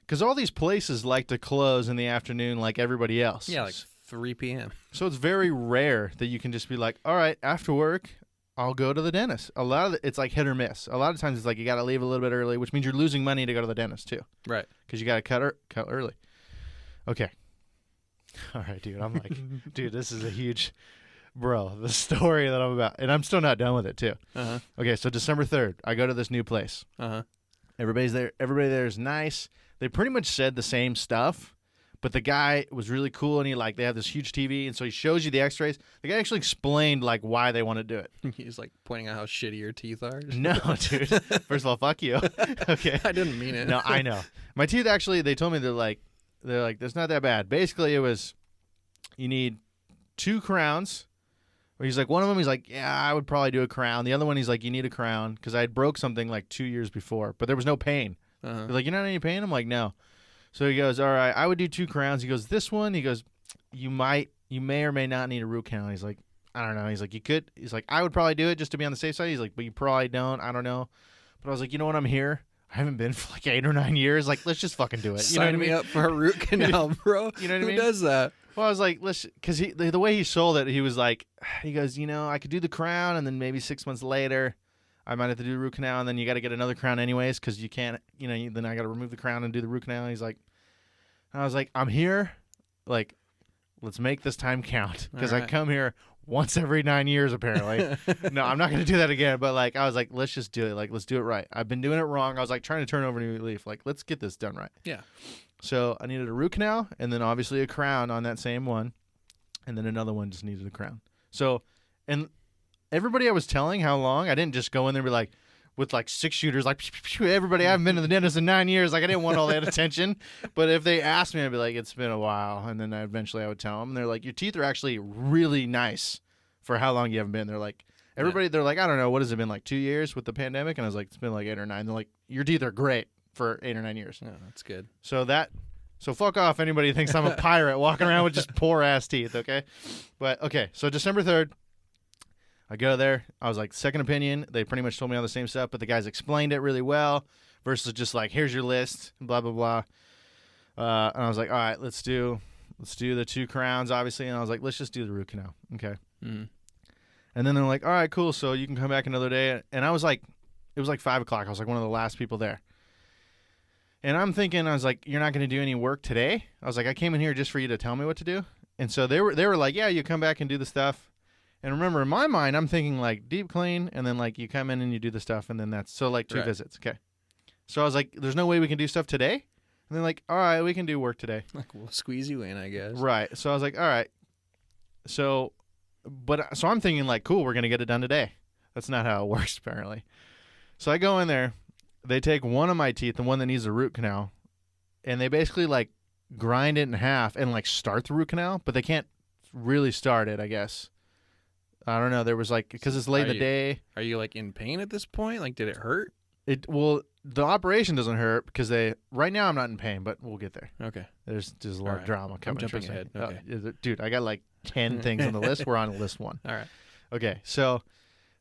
Because all these places like to close in the afternoon like everybody else. Yeah, like 3 p.m. So it's very rare that you can just be like, all right, after work, I'll go to the dentist. A lot of it's like hit or miss. A lot of times it's like you got to leave a little bit early, which means you're losing money to go to the dentist too. Right. Because you got to cut early. Okay. All right, dude. I'm like, dude, this is a huge, bro, the story that I'm about. And I'm still not done with it too. Uh-huh. Okay, so December 3rd, I go to this new place. Uh-huh. Everybody's there. Everybody there is nice. They pretty much said the same stuff, but the guy was really cool, and they have this huge TV, and so he shows you the x-rays. The guy actually explained, like, why they want to do it. He's, like, pointing out how shitty your teeth are. No, dude. First of all, fuck you. Okay. I didn't mean it. No, I know. My teeth actually, they told me they're like, that's not that bad. Basically, it was, you need 2 crowns. Or he's like, one of them, he's like, yeah, I would probably do a crown. The other one, he's like, you need a crown, because I had broke something like 2 years before, but there was no pain. Uh-huh. He's like, you're not in any pain? I'm like, no. So he goes, all right, I would do 2 crowns. He goes, this one, he goes, you may or may not need a root canal. He's like, I don't know. He's like, you could. He's like, I would probably do it just to be on the safe side. He's like, but you probably don't. I don't know. But I was like, you know what? I'm here. I haven't been for like 8 or 9 years. Like, let's just fucking do it. You know what I mean? Sign me up for a root canal, bro. You know what I mean? Who does that? Well, I was like, because the way he sold it, he was like, he goes, I could do the crown, and then maybe 6 months later, I might have to do the root canal, and then you got to get another crown anyways, because you can't, then I got to remove the crown and do the root canal. And he's like, I was like, I'm here, like, let's make this time count, because I come here once every 9 years, apparently. No, I'm not going to do that again, but, like, I was like, let's just do it. Like, let's do it right. I've been doing it wrong. I was, like, trying to turn over a new leaf. Like, let's get this done right. Yeah. So I needed a root canal, and then obviously a crown on that same one, and then another one just needed a crown. So, and everybody I was telling how long, I didn't just go in there and be like, with like 6 shooters, like, everybody, I haven't been to the dentist in 9 years. Like, I didn't want all that attention. But if they asked me, I'd be like, it's been a while. And then eventually I would tell them. And they're like, your teeth are actually really nice for how long you haven't been. They're like, everybody, they're like, I don't know, what has it been, like 2 years with the pandemic? And I was like, it's been like 8 or 9. They're like, your teeth are great for 8 or 9 years. Yeah, that's good. So fuck off anybody who thinks I'm a pirate walking around with just poor ass teeth, okay? But, okay, so December 3rd. I go there. I was like, second opinion. They pretty much told me all the same stuff, but the guys explained it really well versus just like, here's your list, blah, blah, blah. And I was like, all right, let's do the 2 crowns, obviously. And I was like, let's just do the root canal. Okay. Mm. And then they're like, all right, cool. So you can come back another day. And I was like, it was like 5 o'clock. I was like one of the last people there. And I'm thinking, I was like, you're not going to do any work today? I was like, I came in here just for you to tell me what to do. And so they were like, yeah, you come back and do the stuff. And remember, in my mind, I'm thinking like deep clean, and then like you come in and you do the stuff, and then that's so like 2 visits. Okay. So I was like, there's no way we can do stuff today? And they're like, all right, we can do work today. Like, we'll squeeze you in, I guess. Right. So I was like, all right. So I'm thinking like, cool, we're going to get it done today. That's not how it works, apparently. So I go in there. They take one of my teeth, the one that needs a root canal, and they basically like grind it in half and like start the root canal, but they can't really start it, I guess. I don't know. There was like, because it's late in the day. Are you like in pain at this point? Like, did it hurt? Well, the operation doesn't hurt because right now I'm not in pain, but we'll get there. Okay. There's a lot of drama coming. I'm jumping ahead. Okay. Dude, I got like 10 things on the list. We're on list 1. All right. Okay. So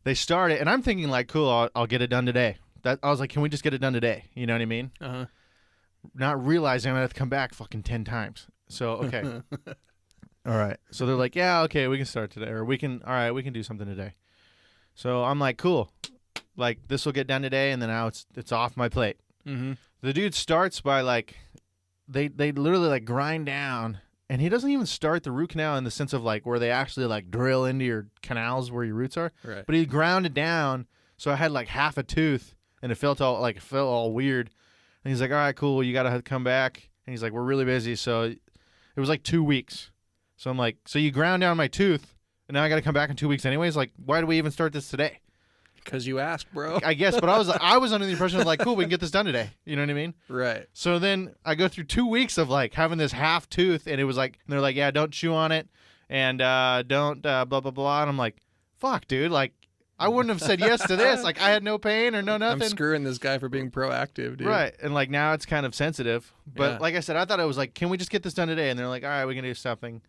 they start it, and I'm thinking like, cool, I'll get it done today. I was like, can we just get it done today? You know what I mean? Uh-huh. Not realizing I'm going to have to come back fucking 10 times. So, okay. All right. So they're like, yeah, okay, we can start today. Or we can do something today. So I'm like, cool. Like, this will get done today, and then now it's off my plate. Mm-hmm. The dude starts by, like, they literally, like, grind down, and he doesn't even start the root canal in the sense of, like, where they actually, like, drill into your canals where your roots are. Right. But he ground it down, so I had, like, half a tooth, and it felt all weird. And he's like, all right, cool, you got to come back. And he's like, we're really busy, so it was, like, 2 weeks. So I'm like, so you ground down my tooth, and now I got to come back in 2 weeks anyways? Like, why do we even start this today? Because you asked, bro. I guess, but I was under the impression of like, cool, we can get this done today. You know what I mean? Right. So then I go through 2 weeks of like having this half tooth, and it was like, and they're like, yeah, don't chew on it, and don't blah blah blah, and I'm like, fuck, dude, like I wouldn't have said yes to this. Like I had no pain or no nothing. I'm screwing this guy for being proactive, dude. Right, and like now it's kind of sensitive, but Yeah. like I said, I thought it was like, can we just get this done today? And they're like, all right, we can do something,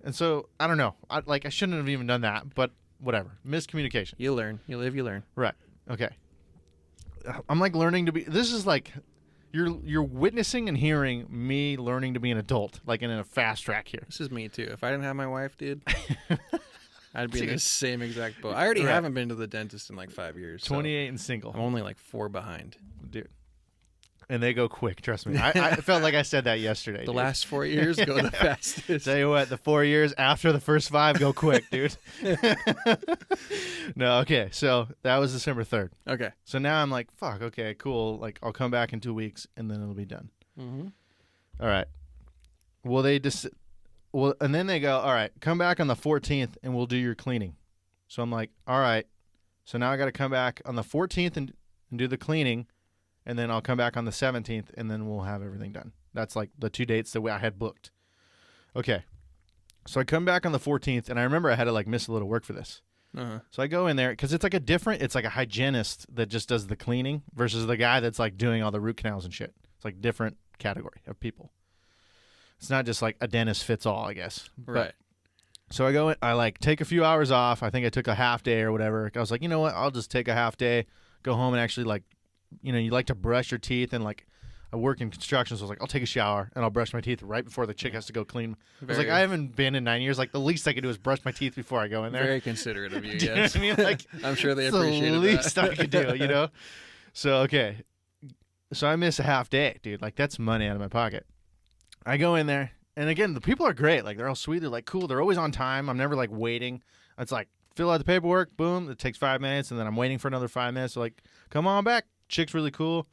and so I don't know, I shouldn't have even done that, but whatever, miscommunication. You learn, you live, you learn. Right. Okay. I'm like learning to be. This is like you're witnessing and hearing me learning to be an adult, like in a fast track here. This is me too. If I didn't have my wife, dude, I'd be in Dude. the same exact boat. I already Right. haven't been to the dentist in like 5 years. So 28 and single, I'm only like 4 behind. dude. And they go quick. Trust me. I felt like I said that yesterday. The dude. last 4 years go the fastest. Tell you what, the 4 years after the first 5 go quick, dude. No, okay. So that was December 3rd. Okay. So now I'm like, fuck. Okay, cool. Like I'll come back in 2 weeks and then it'll be done. Mm-hmm. All right. Well, and then they go, all right, come back on the 14th and we'll do your cleaning. So I'm like, all right. So now I got to come back on the 14th and do the cleaning, and then I'll come back on the 17th and then we'll have everything done. That's like the 2 dates that I had booked. Okay. So I come back on the 14th, and I remember I had to like miss a little work for this. Uh-huh. So I go in there because it's like a hygienist that just does the cleaning versus the guy that's like doing all the root canals and shit. It's like different category of people. It's not just like a dentist fits all, I guess. Right. So I go in, I like take a few hours off. I think I took a half day or whatever. I was like, you know what? I'll just take a half day, go home and actually like, you know, you like to brush your teeth, and like I work in construction, so I was like, I'll take a shower and I'll brush my teeth right before the chick has to go clean. I was like, I haven't been in 9 years. Like the least I could do is brush my teeth before I go in there. Very considerate of you, Do you know yes. what I mean? Like, I'm sure they it's the appreciated least that. I could do, you know? So, okay. So I miss a half day, dude. Like that's money out of my pocket. I go in there, and again, the people are great. Like they're all sweet. They're like cool. They're always on time. I'm never like waiting. It's like fill out the paperwork, boom. It takes 5 minutes, and then I'm waiting for another 5 minutes. So like, come on back. Chick's really cool.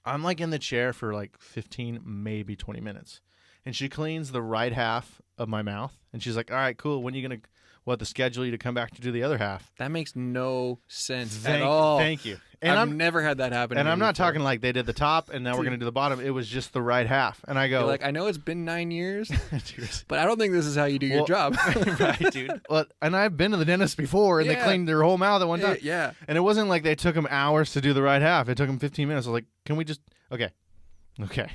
I'm like in the chair for like 15, maybe 20 minutes, and she cleans the right half of my mouth, and she's like, all right, cool. When are you gonna? We'll have to schedule you to come back to do the other half. That makes no sense at all. Thank you. And I've never had that happen. And to I'm me not before. talking like they did the top and now we're going to do the bottom. It was just the right half. And I go, You're like, I know it's been 9 years, dude, but I don't think this is how you do your job. right, dude. Well, and I've been to the dentist before, and they Yeah. cleaned their whole mouth at one time. Yeah. And it wasn't like they took them hours to do the right half. It took them 15 minutes. I was like, can we just, okay.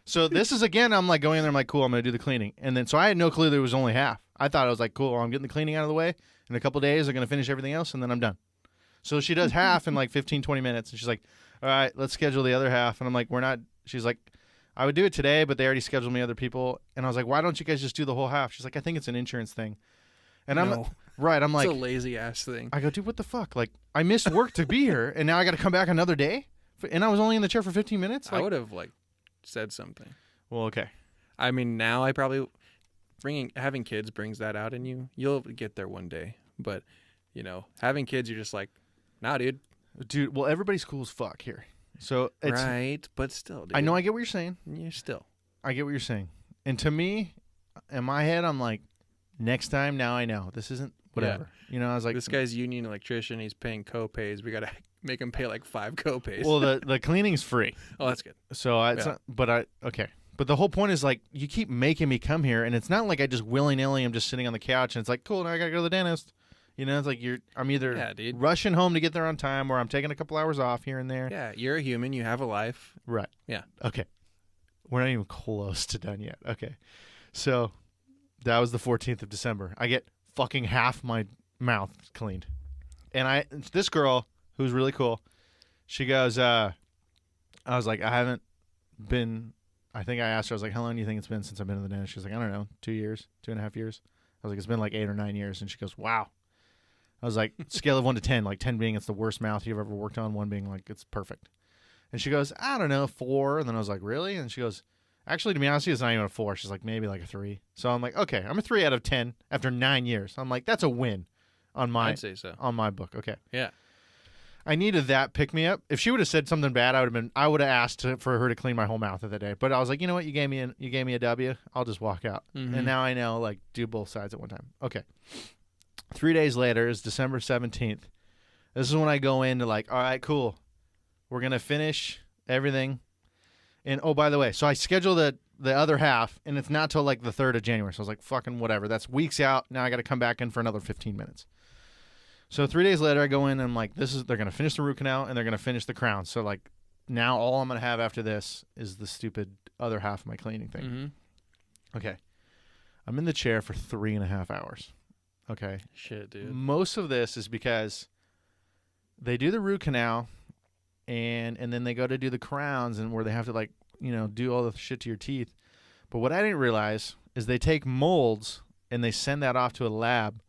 So this is, again, I'm like going in there, I'm like, cool, I'm going to do the cleaning. And then, so I had no clue there was only half. I thought I was like, cool, I'm getting the cleaning out of the way. In a couple days, I'm going to finish everything else, and then I'm done. So she does half in like 15, 20 minutes. And she's like, all right, let's schedule the other half. And I'm like, we're not, she's like, I would do it today, but they already scheduled me other people. And I was like, why don't you guys just do the whole half? She's like, I think it's an insurance thing. And No. I'm like, It's a lazy ass thing. I go, dude, what the fuck? Like, I missed work to be here, and now I got to come back another day? And I was only in the chair for 15 minutes? I Like, would have like said something. well, okay. I mean, now I probably having kids brings that out in you. You'll get there one day, but you know, having kids, you're just like, nah, dude. Dude, well, everybody's cool as fuck here. So it's, Right, but still, dude. I know I get what you're saying. You're still. I get what you're saying. And to me, in my head, I'm like, next time, now I know. This isn't whatever. You know, I was like, This guy's union electrician. He's paying co-pays. We got to make him pay like 5 co-pays. well, the cleaning's free. oh, that's good. So it's not, okay. But the whole point is like, you keep making me come here, and it's not like I just willy-nilly am just sitting on the couch, and it's like, cool, now I got to go to the dentist. You know, it's like I'm either rushing home to get there on time, or I'm taking a couple hours off here and there. Yeah, you're a human. You have a life. Right. Yeah. Okay. We're not even close to done yet. Okay. So that was the 14th of December. I get fucking half my mouth cleaned. And this girl, who's really cool, she goes, I was like, I think I asked her, I was like, how long do you think it's been since I've been to the dentist? She was like, I don't know, 2 years, 2.5 years. I was like, it's been like 8 or 9 years. And she goes, wow. I was like, scale of 1 to 10, like 10 being it's the worst mouth you've ever worked on, 1 being like it's perfect. And she goes, I don't know, 4. And then I was like, really? And she goes, actually, to be honest with you, it's not even a 4. She's like, maybe like a 3. So I'm like, okay, I'm a 3 out of 10 after 9 years. I'm like, that's a win on my I'd say so. on my book. Okay. Yeah. I needed that pick me up. If she would have said something bad, I would have asked for her to clean my whole mouth of the day. But I was like, you know what? You gave me a W. I'll just walk out. Mm-hmm. And now I know, like, do both sides at one time. Okay. 3 days later is December 17th. This is when I go into like, all right, cool. We're gonna finish everything. And oh, by the way, so I scheduled the other half, and it's not till like the 3rd of January. So I was like, fucking whatever. That's weeks out. Now I got to come back in for another 15 minutes. So 3 days later, I go in and I'm like, they're going to finish the root canal and they're going to finish the crown. So like now all I'm going to have after this is the stupid other half of my cleaning thing. Mm-hmm. Okay. I'm in the chair for 3.5 hours. Okay. Shit, dude. Most of this is because they do the root canal and then they go to do the crowns and where they have to like, do all the shit to your teeth. But what I didn't realize is they take molds and they send that off to a lab.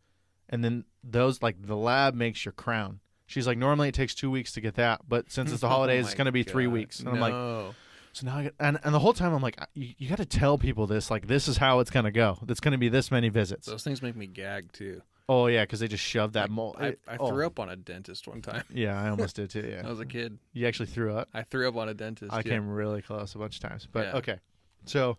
And then those, like, the lab makes your crown. She's like, normally it takes 2 weeks to get that, but since it's the holidays, it's going to be 3 weeks. And I'm like, so now and the whole time I'm like, you got to tell people this, like, this is how it's going to go. It's going to be this many visits. Those things make me gag too. Oh yeah, because they just shoved that mold. I threw up on a dentist one time. Yeah, I almost did too. Yeah, I was a kid. You actually threw up? I threw up on a dentist. I came really close a bunch of times, but yeah. Okay. So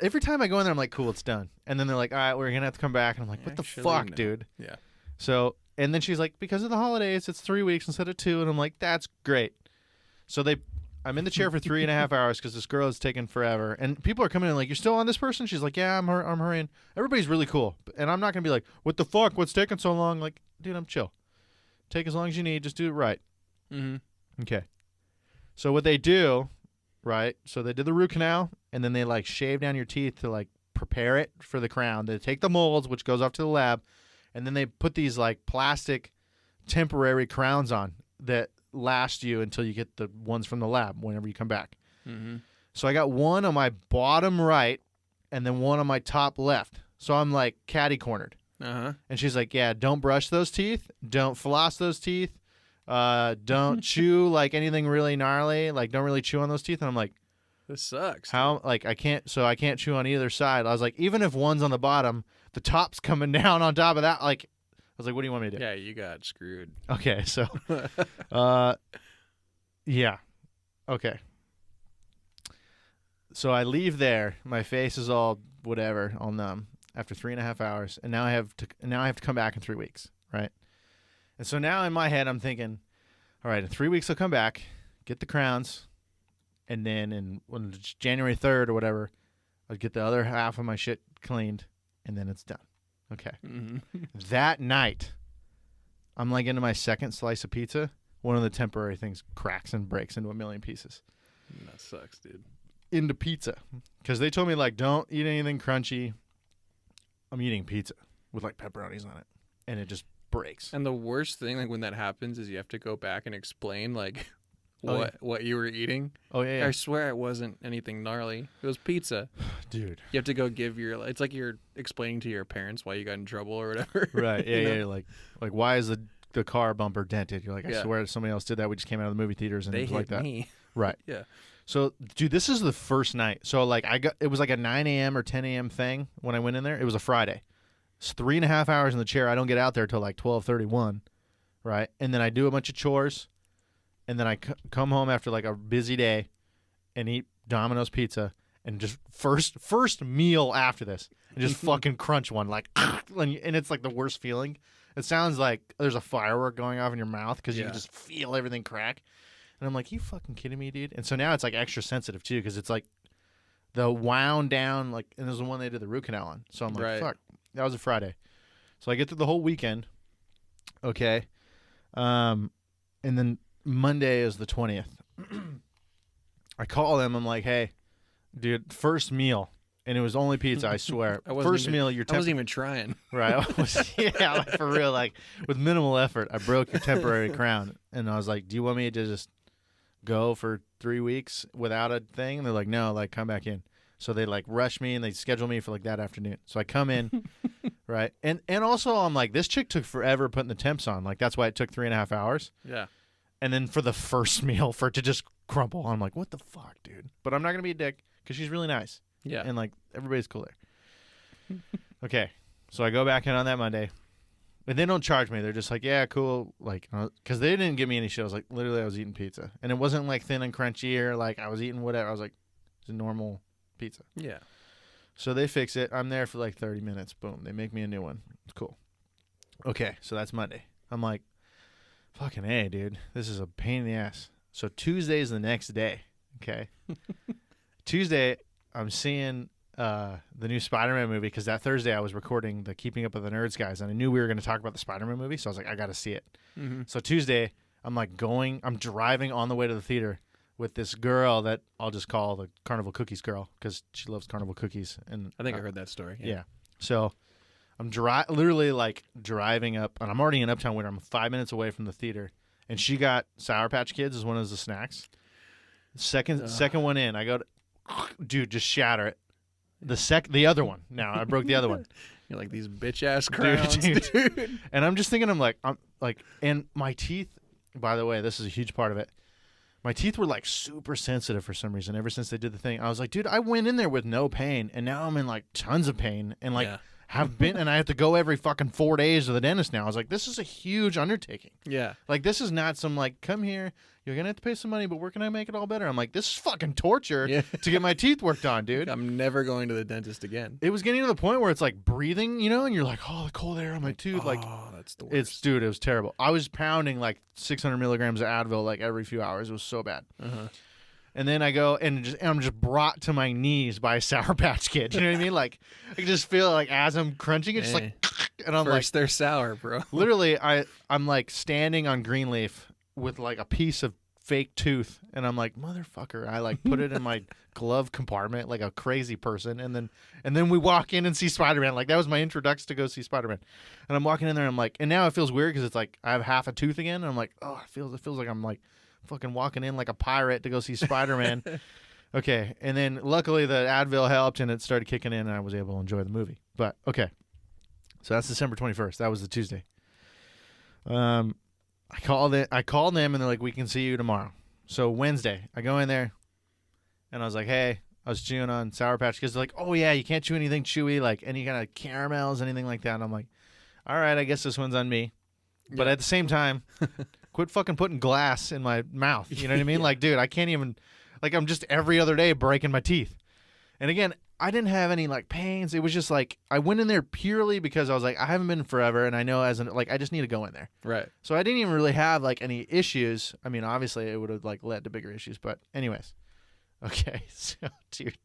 every time I go in there, I'm like, cool, it's done. And then they're like, all right, we're gonna have to come back, and I'm like, what the fuck, dude? Yeah. So and then she's like, because of the holidays, it's 3 weeks instead of 2, and I'm like, that's great. So I'm in the chair for 3.5 hours because this girl is taking forever. And people are coming in like, you're still on this person? She's like, yeah, I'm hurrying. Everybody's really cool. And I'm not going to be like, what the fuck? What's taking so long? Like, dude, I'm chill. Take as long as you need. Just do it right. Mm-hmm. Okay. So what they do, right, so they did the root canal, and then they, like, shave down your teeth to, like, prepare it for the crown. They take the molds, which goes off to the lab, and then they put these, like, plastic temporary crowns on that last you until you get the ones from the lab whenever you come back. Mm-hmm. So I got one on my bottom right and then one on my top left. So I'm like catty cornered. Uh-huh. And she's like, yeah, don't brush those teeth. Don't floss those teeth. Don't chew like anything really gnarly. Like don't really chew on those teeth. And I'm like, this sucks. How? Like I can't chew on either side. I was like, even if one's on the bottom, the top's coming down on top of that. Like, I was like, what do you want me to do? Yeah, you got screwed. Okay, so, yeah. Okay. So I leave there. My face is all whatever, all numb after 3.5 hours, and now I have to come back in 3 weeks, right? And so now in my head I'm thinking, all right, in 3 weeks I'll come back, get the crowns, and then when it's January 3rd or whatever, I'll get the other half of my shit cleaned, and then it's done. Okay. Mm-hmm. That night, I'm like into my second slice of pizza. One of the temporary things cracks and breaks into a million pieces. That sucks, dude. Into pizza. Because they told me, like, don't eat anything crunchy. I'm eating pizza with, like, pepperonis on it. And it just breaks. And the worst thing, like, when that happens is you have to go back and explain, like, what you were eating. Oh, yeah. I swear it wasn't anything gnarly. It was pizza. Dude. You have to go give it's like you're explaining to your parents why you got in trouble or whatever. Right. Yeah, yeah. Like why is the car bumper dented? You're like, I Yeah. swear somebody else did that. We just came out of the movie theaters and They it was hit like that. me. Right. Yeah. So, dude, this is the first night. So, like, it was like a 9 a.m. or 10 a.m. thing when I went in there. It was a Friday. It's 3.5 hours in the chair. I don't get out there till like 12:31, right? And then I do a bunch of chores, and then I come home after like a busy day, and eat Domino's pizza, and just first meal after this, and just fucking crunch one like, and it's like the worst feeling. It sounds like there's a firework going off in your mouth because you can just feel everything crack. And I'm like, you fucking kidding me, dude? And so now it's like extra sensitive too because it's like the wound down, like, and there's the one they did the root canal on. So I'm like, fuck, that was a Friday. So I get through the whole weekend. Okay. And then Monday is the 20th. I call them. I'm like, hey, dude, first meal. And it was only pizza, I swear. First meal, I wasn't even trying. Right. Yeah, like, for real. Like, with minimal effort, I broke your temporary crown. And I was like, do you want me to just go for 3 weeks without a thing? And they're like, no, like, come back in. So they, like, rush me and they schedule me for, like, that afternoon. So I come in, right? And also, I'm like, this chick took forever putting the temps on. Like, that's why it took 3.5 hours. Yeah. And then for the first meal, for it to just crumple, I'm like, what the fuck, dude? But I'm not going to be a dick because she's really nice. Yeah. And, like, everybody's cool there. Okay. So I go back in on that Monday. And they don't charge me. They're just like, yeah, cool. Like, because they didn't give me any shit. I was like, literally, I was eating pizza. And it wasn't like thin and crunchy or like I was eating whatever. I was like, it's a normal pizza. Yeah. So they fix it. I'm there for like 30 minutes. Boom. They make me a new one. It's cool. Okay. So that's Monday. I'm like, fucking A, dude. This is a pain in the ass. So Tuesday's the next day. Okay. Tuesday, I'm seeing the new Spider-Man movie because that Thursday I was recording the Keeping Up with the Nerds guys, and I knew we were going to talk about the Spider-Man movie, so I was like, I got to see it. Mm-hmm. So Tuesday, I'm driving on the way to the theater with this girl that I'll just call the Carnival Cookies girl because she loves Carnival Cookies. And I think I heard that story. Yeah. So I'm literally like driving up, and I'm already in Uptown Winter. I'm 5 minutes away from the theater, and she got Sour Patch Kids as one of the snacks. Second one in, I go, dude, just shatter it. The other one. Now I broke the other one. You're like these bitch ass crowns, dude. And I'm just thinking, I'm like, and my teeth. By the way, this is a huge part of it. My teeth were like super sensitive for some reason. Ever since they did the thing, I was like, dude, I went in there with no pain, and now I'm in like tons of pain, and like have been, and I have to go every fucking 4 days to the dentist now. I was like, this is a huge undertaking. Yeah. Like this is not some like, come here. You're going to have to pay some money, but we're going to make it all better. I'm like, this is fucking torture to get my teeth worked on, dude. I'm never going to the dentist again. It was getting to the point where it's like breathing, and you're like, oh, the cold air on my tooth. Like, oh, that's the worst. Dude, it was terrible. I was pounding like 600 milligrams of Advil like every few hours. It was so bad. Uh-huh. And then I go and I'm just brought to my knees by a Sour Patch Kid. You know what I mean? Like, I can just feel like as I'm crunching it, just like, and I'm First, they're sour, bro. Literally, I'm like standing on Greenleaf with like a piece of fake tooth, and I'm like, motherfucker. I like put it in my glove compartment like a crazy person, and then we walk in and see Spider-Man. Like that was my introduction to go see Spider-Man. And I'm walking in there, and I'm like, and now it feels weird because it's like I have half a tooth again, and I'm like, oh, it feels like I'm like fucking walking in like a pirate to go see Spider-Man. Okay, and then luckily the Advil helped, and it started kicking in, and I was able to enjoy the movie. But okay, so that's December 21st. That was the Tuesday. I called them, and they're like, we can see you tomorrow. So Wednesday, I go in there, and I was like, hey, I was chewing on Sour Patch Kids. They're like, oh, yeah, you can't chew anything chewy, like any kind of caramels, anything like that. And I'm like, all right, I guess this one's on me. But at the same time, quit fucking putting glass in my mouth. You know what I mean? Like, dude, I can't even, like, I'm just every other day breaking my teeth. And again, I didn't have any like pains. It was just like I went in there purely because I was like, I haven't been forever, and I know I just need to go in there. Right. So I didn't even really have like any issues. I mean, obviously it would have like led to bigger issues, but anyways. Okay. So dude,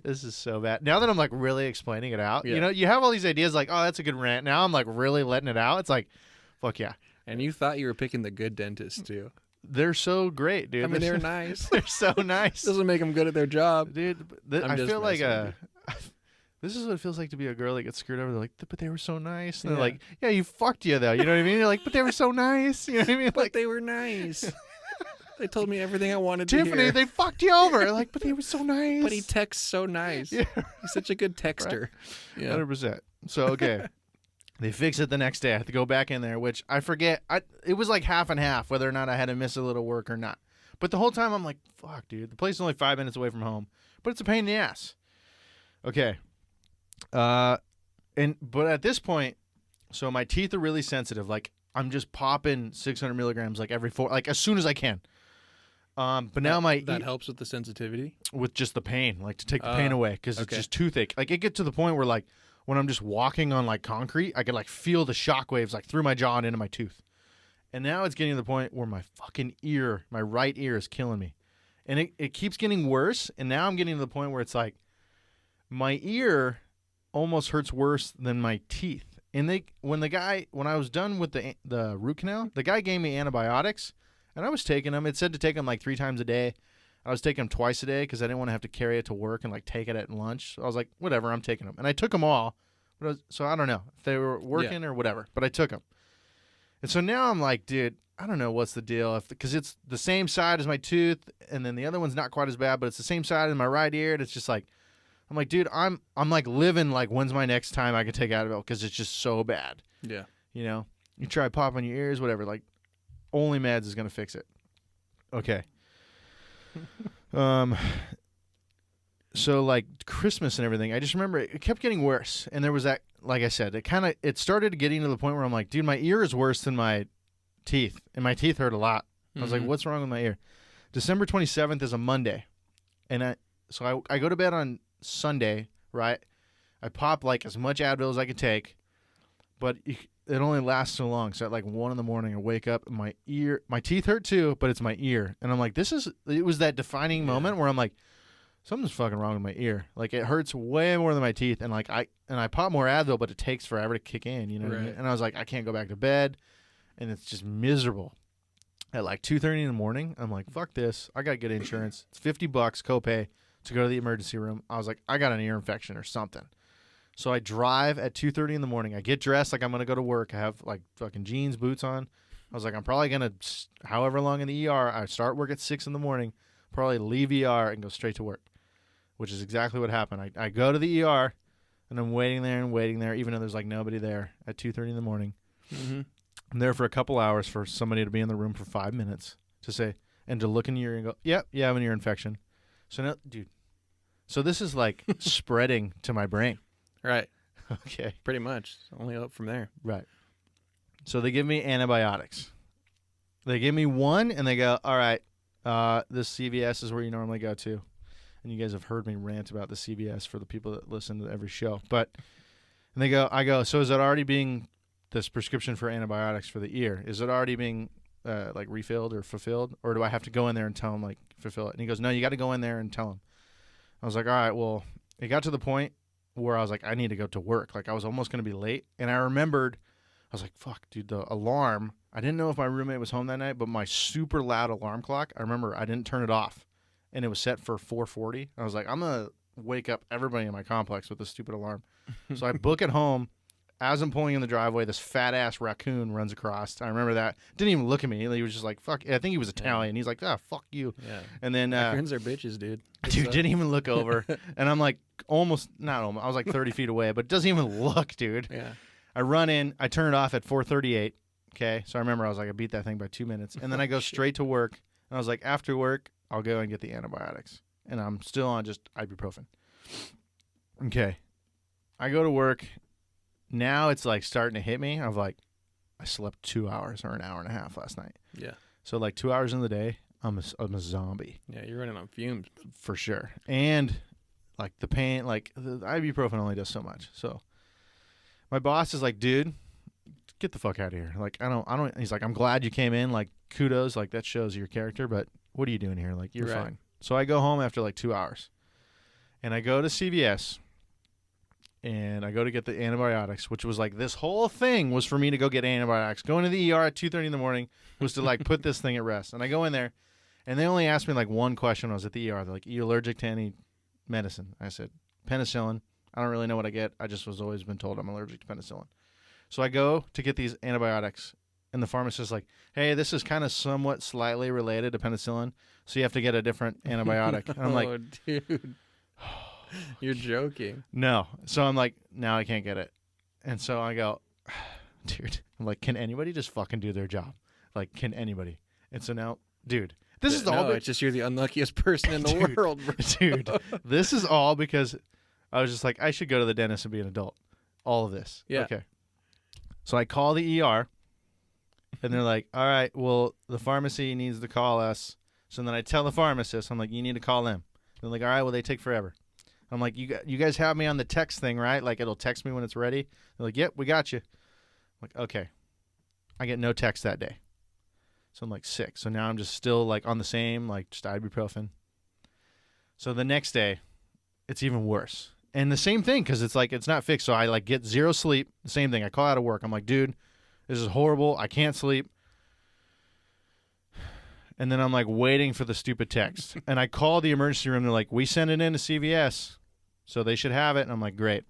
this is so bad. Now that I'm like really explaining it out, you have all these ideas like, oh, that's a good rant. Now I'm like really letting it out. It's like, fuck yeah. And you thought you were picking the good dentist too. They're so great, dude. I mean, they're nice. They're so nice. Doesn't make them good at their job, dude. I feel like this is what it feels like to be a girl that gets screwed over. They're like, but they were so nice. And they're like, yeah, you fucked you though. You know what I mean? You're like, but they were so nice. You know what I mean? But they were nice. They told me everything I wanted to Tiffany, hear. they fucked you over. Like, but they were so nice. But he texts so nice. Yeah. He's such a good texter. Right? Yeah. 100%. So, okay. They fix it the next day. I have to go back in there, which I forget. It was like half and half, whether or not I had to miss a little work or not. But the whole time I'm like, fuck, dude. The place is only 5 minutes away from home. But it's a pain in the ass. Okay. But at this point, so my teeth are really sensitive. Like, I'm just popping 600 milligrams like every like as soon as I can. But now that helps with the sensitivity? With just the pain, like to take the pain away, because it's just toothache. Like it gets to the point where like when I'm just walking on like concrete, I could like feel the shock waves like through my jaw and into my tooth. And now it's getting to the point where my fucking ear, my right ear is killing me. And it keeps getting worse. And now I'm getting to the point where it's like my ear almost hurts worse than my teeth. And when I was done with the root canal, the guy gave me antibiotics. And I was taking them. It said to take them like 3 times a day. I was taking them twice a day because I didn't want to have to carry it to work and like take it at lunch. So I was like, whatever, I'm taking them. And I took them all. So I don't know if they were working or whatever, but I took them. And so now I'm like, dude, I don't know what's the deal. Because it's the same side as my tooth, and then the other one's not quite as bad, but it's the same side in my right ear. And it's just like, I'm like, dude, I'm like living like, when's my next time I can take Advil? Because it's just so bad. Yeah. You know, you try popping your ears, whatever, like, only meds is going to fix it. Okay. so like Christmas and everything, I just remember it kept getting worse. And there was that, like I said, it started getting to the point where I'm like, dude, my ear is worse than my teeth. And my teeth hurt a lot. I was like, what's wrong with my ear? December 27th is a Monday. And I go to bed on Sunday, right? I pop like as much Advil as I could take, but it only lasts so long. So at like 1 a.m, I wake up and my teeth hurt too, but it's my ear. And I'm like, it was that defining moment where I'm like, something's fucking wrong with my ear. Like it hurts way more than my teeth. And like I pop more Advil, but it takes forever to kick in, you know what I mean? And I was like, I can't go back to bed. And it's just miserable. At like 2:30 in the morning, I'm like, fuck this. I got to get insurance. It's $50 copay to go to the emergency room. I was like, I got an ear infection or something. So I drive at 2:30 in the morning. I get dressed like I'm going to go to work. I have like fucking jeans, boots on. I was like, I'm probably going to, however long in the ER, I start work at 6 in the morning, probably leave ER and go straight to work, which is exactly what happened. I go to the ER, and I'm waiting there, even though there's like nobody there at 2:30 in the morning. Mm-hmm. I'm there for a couple hours for somebody to be in the room for 5 minutes to say, and to look in your ear and go, yep, you have an ear infection. So now, dude, so this is like spreading to my brain. Right. Okay. Pretty much. Only up from there. Right. So they give me antibiotics. They give me one, and they go, all right, this CVS is where you normally go to. And you guys have heard me rant about the CVS for the people that listen to every show. And I go, so is it already being, this prescription for antibiotics for the ear, is it already being like refilled or fulfilled? Or do I have to go in there and tell him, like, fulfill it? And he goes, no, you got to go in there and tell him. I was like, all right, well, it got to the point where I was like, I need to go to work. Like, I was almost going to be late. And I remembered, I was like, fuck, dude, the alarm. I didn't know if my roommate was home that night, but my super loud alarm clock, I remember I didn't turn it off. And it was set for 4:40. I was like, I'm going to wake up everybody in my complex with this stupid alarm. So I book it home. As I'm pulling in the driveway, this fat-ass raccoon runs across. I remember that. Didn't even look at me. He was just like, fuck. I think he was Italian. He's like, fuck you. Yeah. And then raccoons are bitches, dude. Dude, didn't even look over. And I'm like, not almost. I was like 30 feet away, but it doesn't even look, dude. Yeah. I run in. I turn it off at 4:38. Okay. So I remember I was like, I beat that thing by 2 minutes. And then I go straight to work. And I was like, after work, I'll go and get the antibiotics. And I'm still on just ibuprofen. Okay. I go to work. Now it's like starting to hit me. I'm like, I slept 2 hours or an hour and a half last night. Yeah. So like 2 hours in the day, I'm a zombie. Yeah, you're running on fumes. For sure. And like the pain, like the ibuprofen only does so much. So my boss is like, dude, get the fuck out of here. Like, I don't, he's like, I'm glad you came in. Like, kudos. Like, that shows your character, but what are you doing here? Like, you're fine. So I go home after like 2 hours and I go to CVS. And I go to get the antibiotics, which was like this whole thing was for me to go get antibiotics. Going to the ER at 2:30 in the morning was to like put this thing at rest. And I go in there, and they only asked me like one question when I was at the ER. They're like, "Are you allergic to any medicine?" I said, "Penicillin." I don't really know what I get. I just was always been told I'm allergic to penicillin. So I go to get these antibiotics, and the pharmacist is like, "Hey, this is kind of somewhat slightly related to penicillin, so you have to get a different antibiotic." And I'm like, "Oh, dude." You're joking. No. So I'm like, now I can't get it. And so I go, dude, I'm like, can anybody just fucking do their job? Like, can anybody? And so now, dude, this is all. No, it's just you're the unluckiest person in the world, bro. Dude, this is all because I was just like, I should go to the dentist and be an adult. All of this. Yeah. Okay. So I call the ER, and they're like, all right, well, the pharmacy needs to call us. So then I tell the pharmacist, I'm like, you need to call them. They're like, all right, well, they take forever. I'm like, you guys have me on the text thing, right? Like, it'll text me when it's ready. They're like, yep, we got you. I'm like, okay. I get no text that day. So I'm like sick. So now I'm just still like on the same, like just ibuprofen. So the next day, it's even worse. And the same thing, because it's like, it's not fixed. So I like get zero sleep. The same thing. I call out of work. I'm like, dude, this is horrible. I can't sleep. And then I'm like waiting for the stupid text. And I call the emergency room. They're like, we sent it in to CVS, so they should have it. And I'm like, great.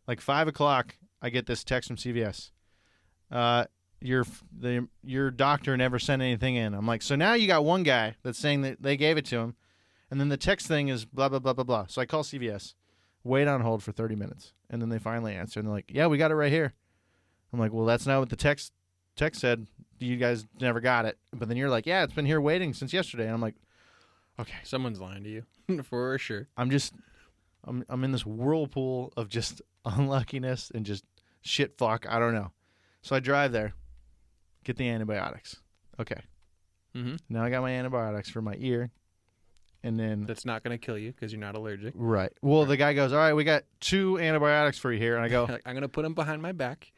Like 5 o'clock, I get this text from CVS. Your doctor never sent anything in. I'm like, so now you got one guy that's saying that they gave it to him. And then the text thing is blah, blah, blah, blah, blah. So I call CVS, wait on hold for 30 minutes. And then they finally answer. And they're like, yeah, we got it right here. I'm like, well, that's not what the text said. You guys never got it. But then you're like, yeah, it's been here waiting since yesterday. And I'm like, okay. Someone's lying to you for sure. I'm just, I'm in this whirlpool of just unluckiness and just shit fuck. I don't know. So I drive there, get the antibiotics. Okay. Mm-hmm. Now I got my antibiotics for my ear. And then that's not going to kill you because you're not allergic. Right. Well, the guy goes, all right, we got 2 antibiotics for you here. And I go, I'm going to put them behind my back.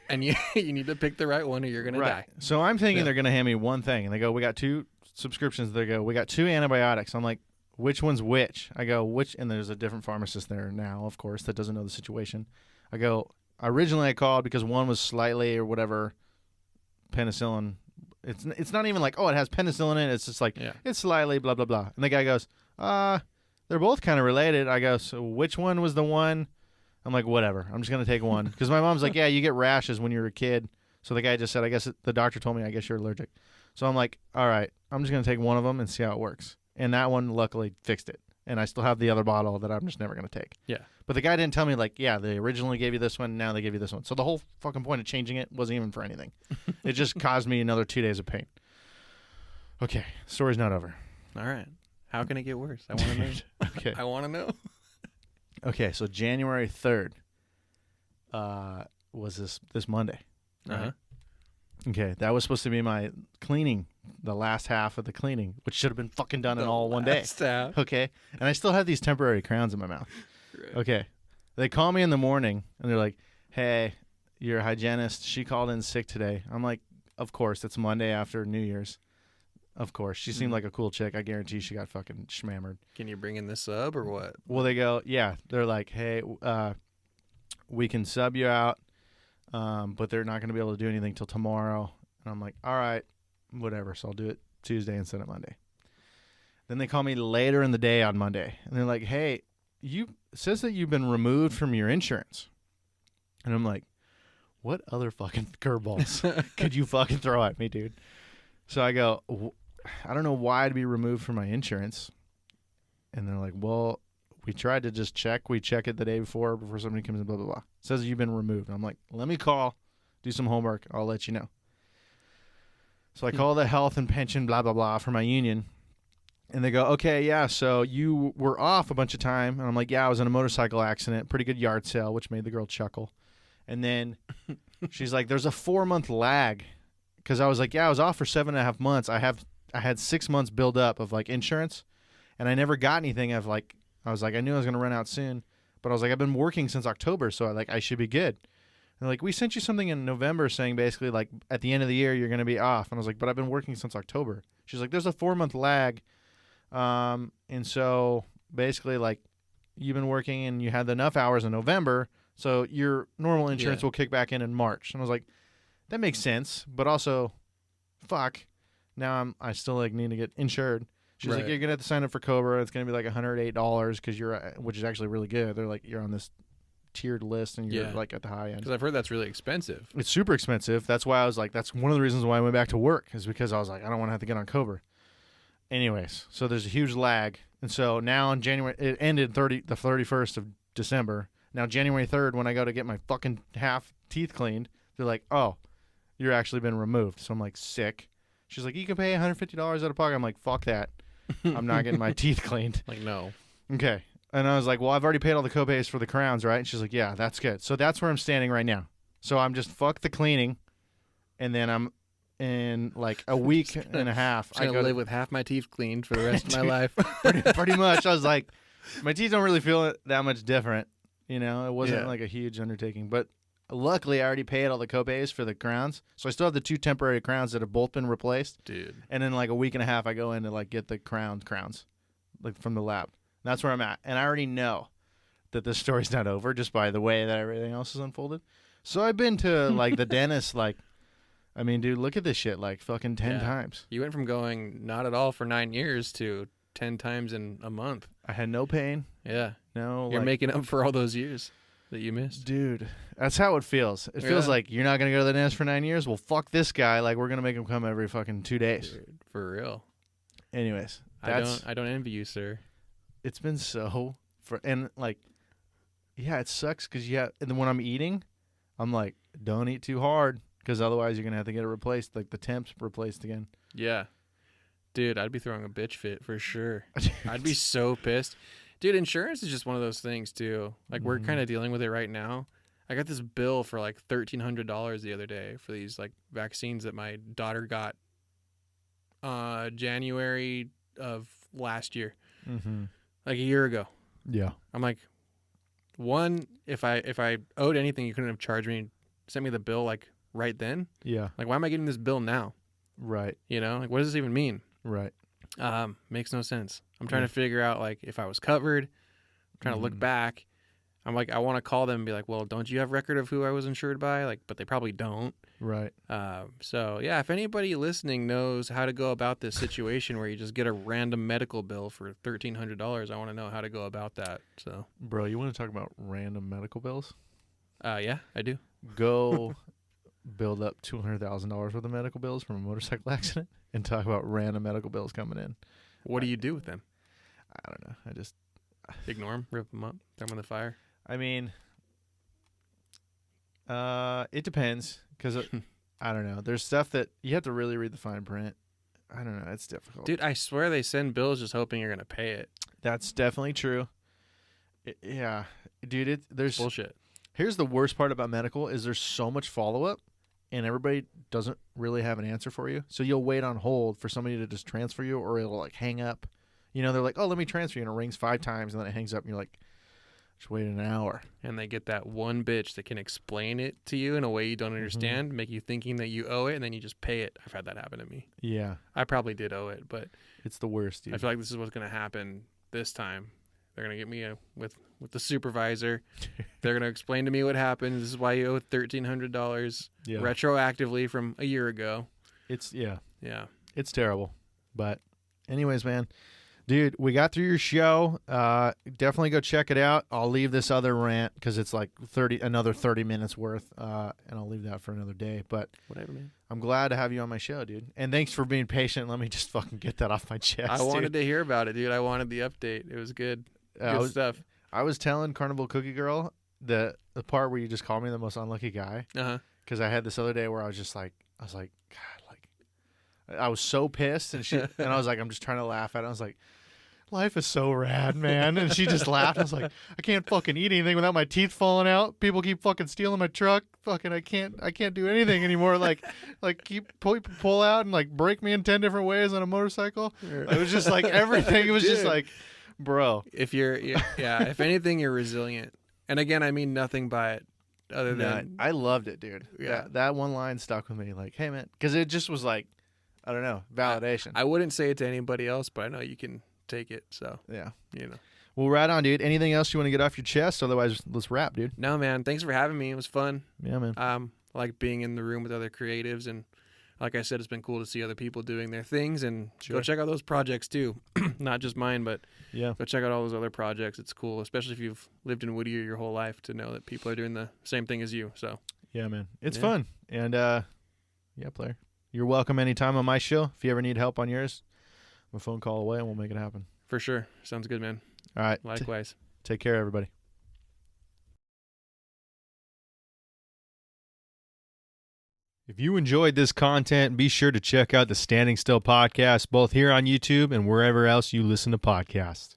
And you need to pick the right one or you're going to die. So I'm thinking they're going to hand me one thing. And they go, we got 2 subscriptions. They go, we got 2 antibiotics. I'm like, which one's which? I go, which? And there's a different pharmacist there now, of course, that doesn't know the situation. I go, originally I called because one was slightly or whatever penicillin. It's not even like, oh, it has penicillin in it. It's just like, it's slightly blah, blah, blah. And the guy goes, they're both kind of related. I go, so which one was the one? I'm like, whatever. I'm just going to take one. Because my mom's like, yeah, you get rashes when you're a kid. So the guy just said, I guess the doctor told me, I guess you're allergic. So I'm like, all right, I'm just going to take one of them and see how it works. And that one luckily fixed it. And I still have the other bottle that I'm just never going to take. Yeah. But the guy didn't tell me, like, yeah, they originally gave you this one, now they give you this one. So the whole fucking point of changing it wasn't even for anything. It just caused me another 2 days of pain. Okay, story's not over. All right. How can it get worse? I want to know. Okay. I want to know. Okay, so January 3rd was this Monday. Uh-huh. Okay, that was supposed to be my cleaning, the last half of the cleaning, which should have been fucking done in all one day. Half. Okay, and I still have these temporary crowns in my mouth. Right. Okay, they call me in the morning, and they're like, hey, your hygienist, she called in sick today. I'm like, of course, it's Monday after New Year's. Of course. She seemed like a cool chick. I guarantee she got fucking schmammered. Can you bring in the sub or what? Well, they go, yeah. They're like, hey, we can sub you out, but they're not going to be able to do anything till tomorrow. And I'm like, all right, whatever. So I'll do it Tuesday instead of Monday. Then they call me later in the day on Monday. And they're like, hey, it says that you've been removed from your insurance. And I'm like, what other fucking curveballs could you fucking throw at me, dude? So I go, I don't know why I'd be removed from my insurance. And they're like, well, we tried to just check. We check it the day before somebody comes in, blah, blah, blah. It says you've been removed. And I'm like, let me call, do some homework. I'll let you know. So I call the health and pension, blah, blah, blah, for my union. And they go, okay, yeah, so you were off a bunch of time. And I'm like, yeah, I was in a motorcycle accident, pretty good yard sale, which made the girl chuckle. And then she's like, there's a 4-month lag. Because I was like, yeah, I was off for 7.5 months. I had 6 months build up of like insurance, and I never got anything. I was like, I knew I was gonna run out soon, but I was like, I've been working since October, so I should be good. And they're like, we sent you something in November saying basically like at the end of the year you're gonna be off, and I was like, but I've been working since October. She's like, there's a 4-month lag, and so basically like you've been working and you had enough hours in November, so your normal insurance will kick back in March. And I was like, that makes sense, but also, fuck. Now I still like need to get insured. She's like, you're gonna have to sign up for Cobra. It's gonna be like $108 because which is actually really good. They're like, you're on this tiered list and you're like at the high end. Because I've heard that's really expensive. It's super expensive. That's why I was like, that's one of the reasons why I went back to work is because I was like, I don't want to have to get on Cobra. Anyways, so there's a huge lag, and so now in January it ended the 31st of December. Now January 3rd, when I go to get my fucking half teeth cleaned, they're like, oh, you're actually been removed. So I'm like, sick. She's like, you can pay $150 out of pocket. I'm like, fuck that. I'm not getting my teeth cleaned. Like, no. Okay. And I was like, well, I've already paid all the copays for the crowns, right? And she's like, yeah, that's good. So that's where I'm standing right now. So I'm just fuck the cleaning, and then I'm in like a week and a half. I live with half my teeth cleaned for the rest of my life. pretty much. I was like, my teeth don't really feel that much different. You know, it wasn't like a huge undertaking, but luckily, I already paid all the copays for the crowns, so I still have the 2 temporary crowns that have both been replaced. Dude. And in like a week and a half, I go in to like get the crowns, like from the lab. That's where I'm at, and I already know that this story's not over just by the way that everything else is unfolded. So I've been to like the dentist, like, I mean, dude, look at this shit, like fucking 10 times. You went from going not at all for 9 years to 10 times in a month. I had no pain. Yeah. No. You're making up for all those years that you missed. Dude, that's how it feels. It feels like you're not going to go to the dentist for 9 years? Well, fuck this guy. Like, we're going to make him come every fucking 2 days. Dude, for real. Anyways. I don't envy you, sir. It's been and like, yeah, it sucks because, and then when I'm eating, I'm like, don't eat too hard because otherwise you're going to have to get it replaced, like the temps replaced again. Yeah. Dude, I'd be throwing a bitch fit for sure. I'd be so pissed. Dude, insurance is just one of those things too. Like we're kind of dealing with it right now. I got this bill for like $1,300 the other day for these like vaccines that my daughter got January of last year, like a year ago. Yeah. I'm like, one, if I owed anything, you couldn't have charged me, sent me the bill like right then. Yeah. Like, why am I getting this bill now? Right. You know, like, what does this even mean? Right. Makes no sense. I'm trying to figure out like if I was covered. I'm trying to look back. I'm like, I want to call them and be like, well, don't you have record of who I was insured by? Like, but they probably don't. Right. So yeah, if anybody listening knows how to go about this situation where you just get a random medical bill for $1,300, I want to know how to go about that. So, bro, you want to talk about random medical bills? Yeah, I do. Go build up $200,000 worth of medical bills from a motorcycle accident and talk about random medical bills coming in. What do you do with them? I don't know. I just ignore them, rip them up, throw them in the fire. I mean, it depends because I don't know. There's stuff that you have to really read the fine print. I don't know. It's difficult. Dude, I swear they send bills just hoping you're going to pay it. That's definitely true. Yeah. Dude, there's bullshit. Here's the worst part about medical is there's so much follow-up and everybody doesn't really have an answer for you. So you'll wait on hold for somebody to just transfer you or it'll like hang up. You know, they're like, oh, let me transfer you. And it rings 5 times and then it hangs up and you're like, just wait an hour. And they get that one bitch that can explain it to you in a way you don't understand, make you thinking that you owe it, and then you just pay it. I've had that happen to me. Yeah. I probably did owe it, but it's the worst, dude. I feel like this is what's going to happen this time. They're going to get me with the supervisor. They're going to explain to me what happened. This is why you owe $1,300 retroactively from a year ago. It's, yeah. It's terrible. But anyways, man. Dude, we got through your show. Definitely go check it out. I'll leave this other rant because it's like another 30 minutes worth, and I'll leave that for another day. But whatever, man. I'm glad to have you on my show, dude. And thanks for being patient. Let me just fucking get that off my chest. I wanted to hear about it, dude. I wanted the update. It was good. Good stuff. I was telling Carnival Cookie Girl the part where you just called me the most unlucky guy. Because I had this other day where I was like, God, like, I was so pissed, and I was like, I'm just trying to laugh at it. I was like, life is so rad, man. And she just laughed. I was like, I can't fucking eat anything without my teeth falling out. People keep fucking stealing my truck. Fucking, I can't do anything anymore. Like keep pull out and like break me in 10 different ways on a motorcycle. It was just like everything. It was just like, bro. If if anything, you're resilient. And again, I mean nothing by it other than I loved it, dude. Yeah. That one line stuck with me. Like, hey, man, because it just was like, I don't know, validation. I wouldn't say it to anybody else, but I know you can take it. So yeah, you know. Well, right on, dude. Anything else you want to get off your chest? Otherwise, let's wrap, dude. No, man. Thanks for having me. It was fun. Yeah, man. I like being in the room with other creatives, and like I said, it's been cool to see other people doing their things, and go check out those projects too. Not just mine, but go check out all those other projects. It's cool, especially if you've lived in Whittier your whole life, to know that people are doing the same thing as you. So yeah, man, it's fun. And player, you're welcome anytime on my show. If you ever need help on yours, I'm a phone call away, and we'll make it happen. For sure. Sounds good, man. All right. Likewise. Take care, everybody. If you enjoyed this content, be sure to check out the Standing Still podcast, both here on YouTube and wherever else you listen to podcasts.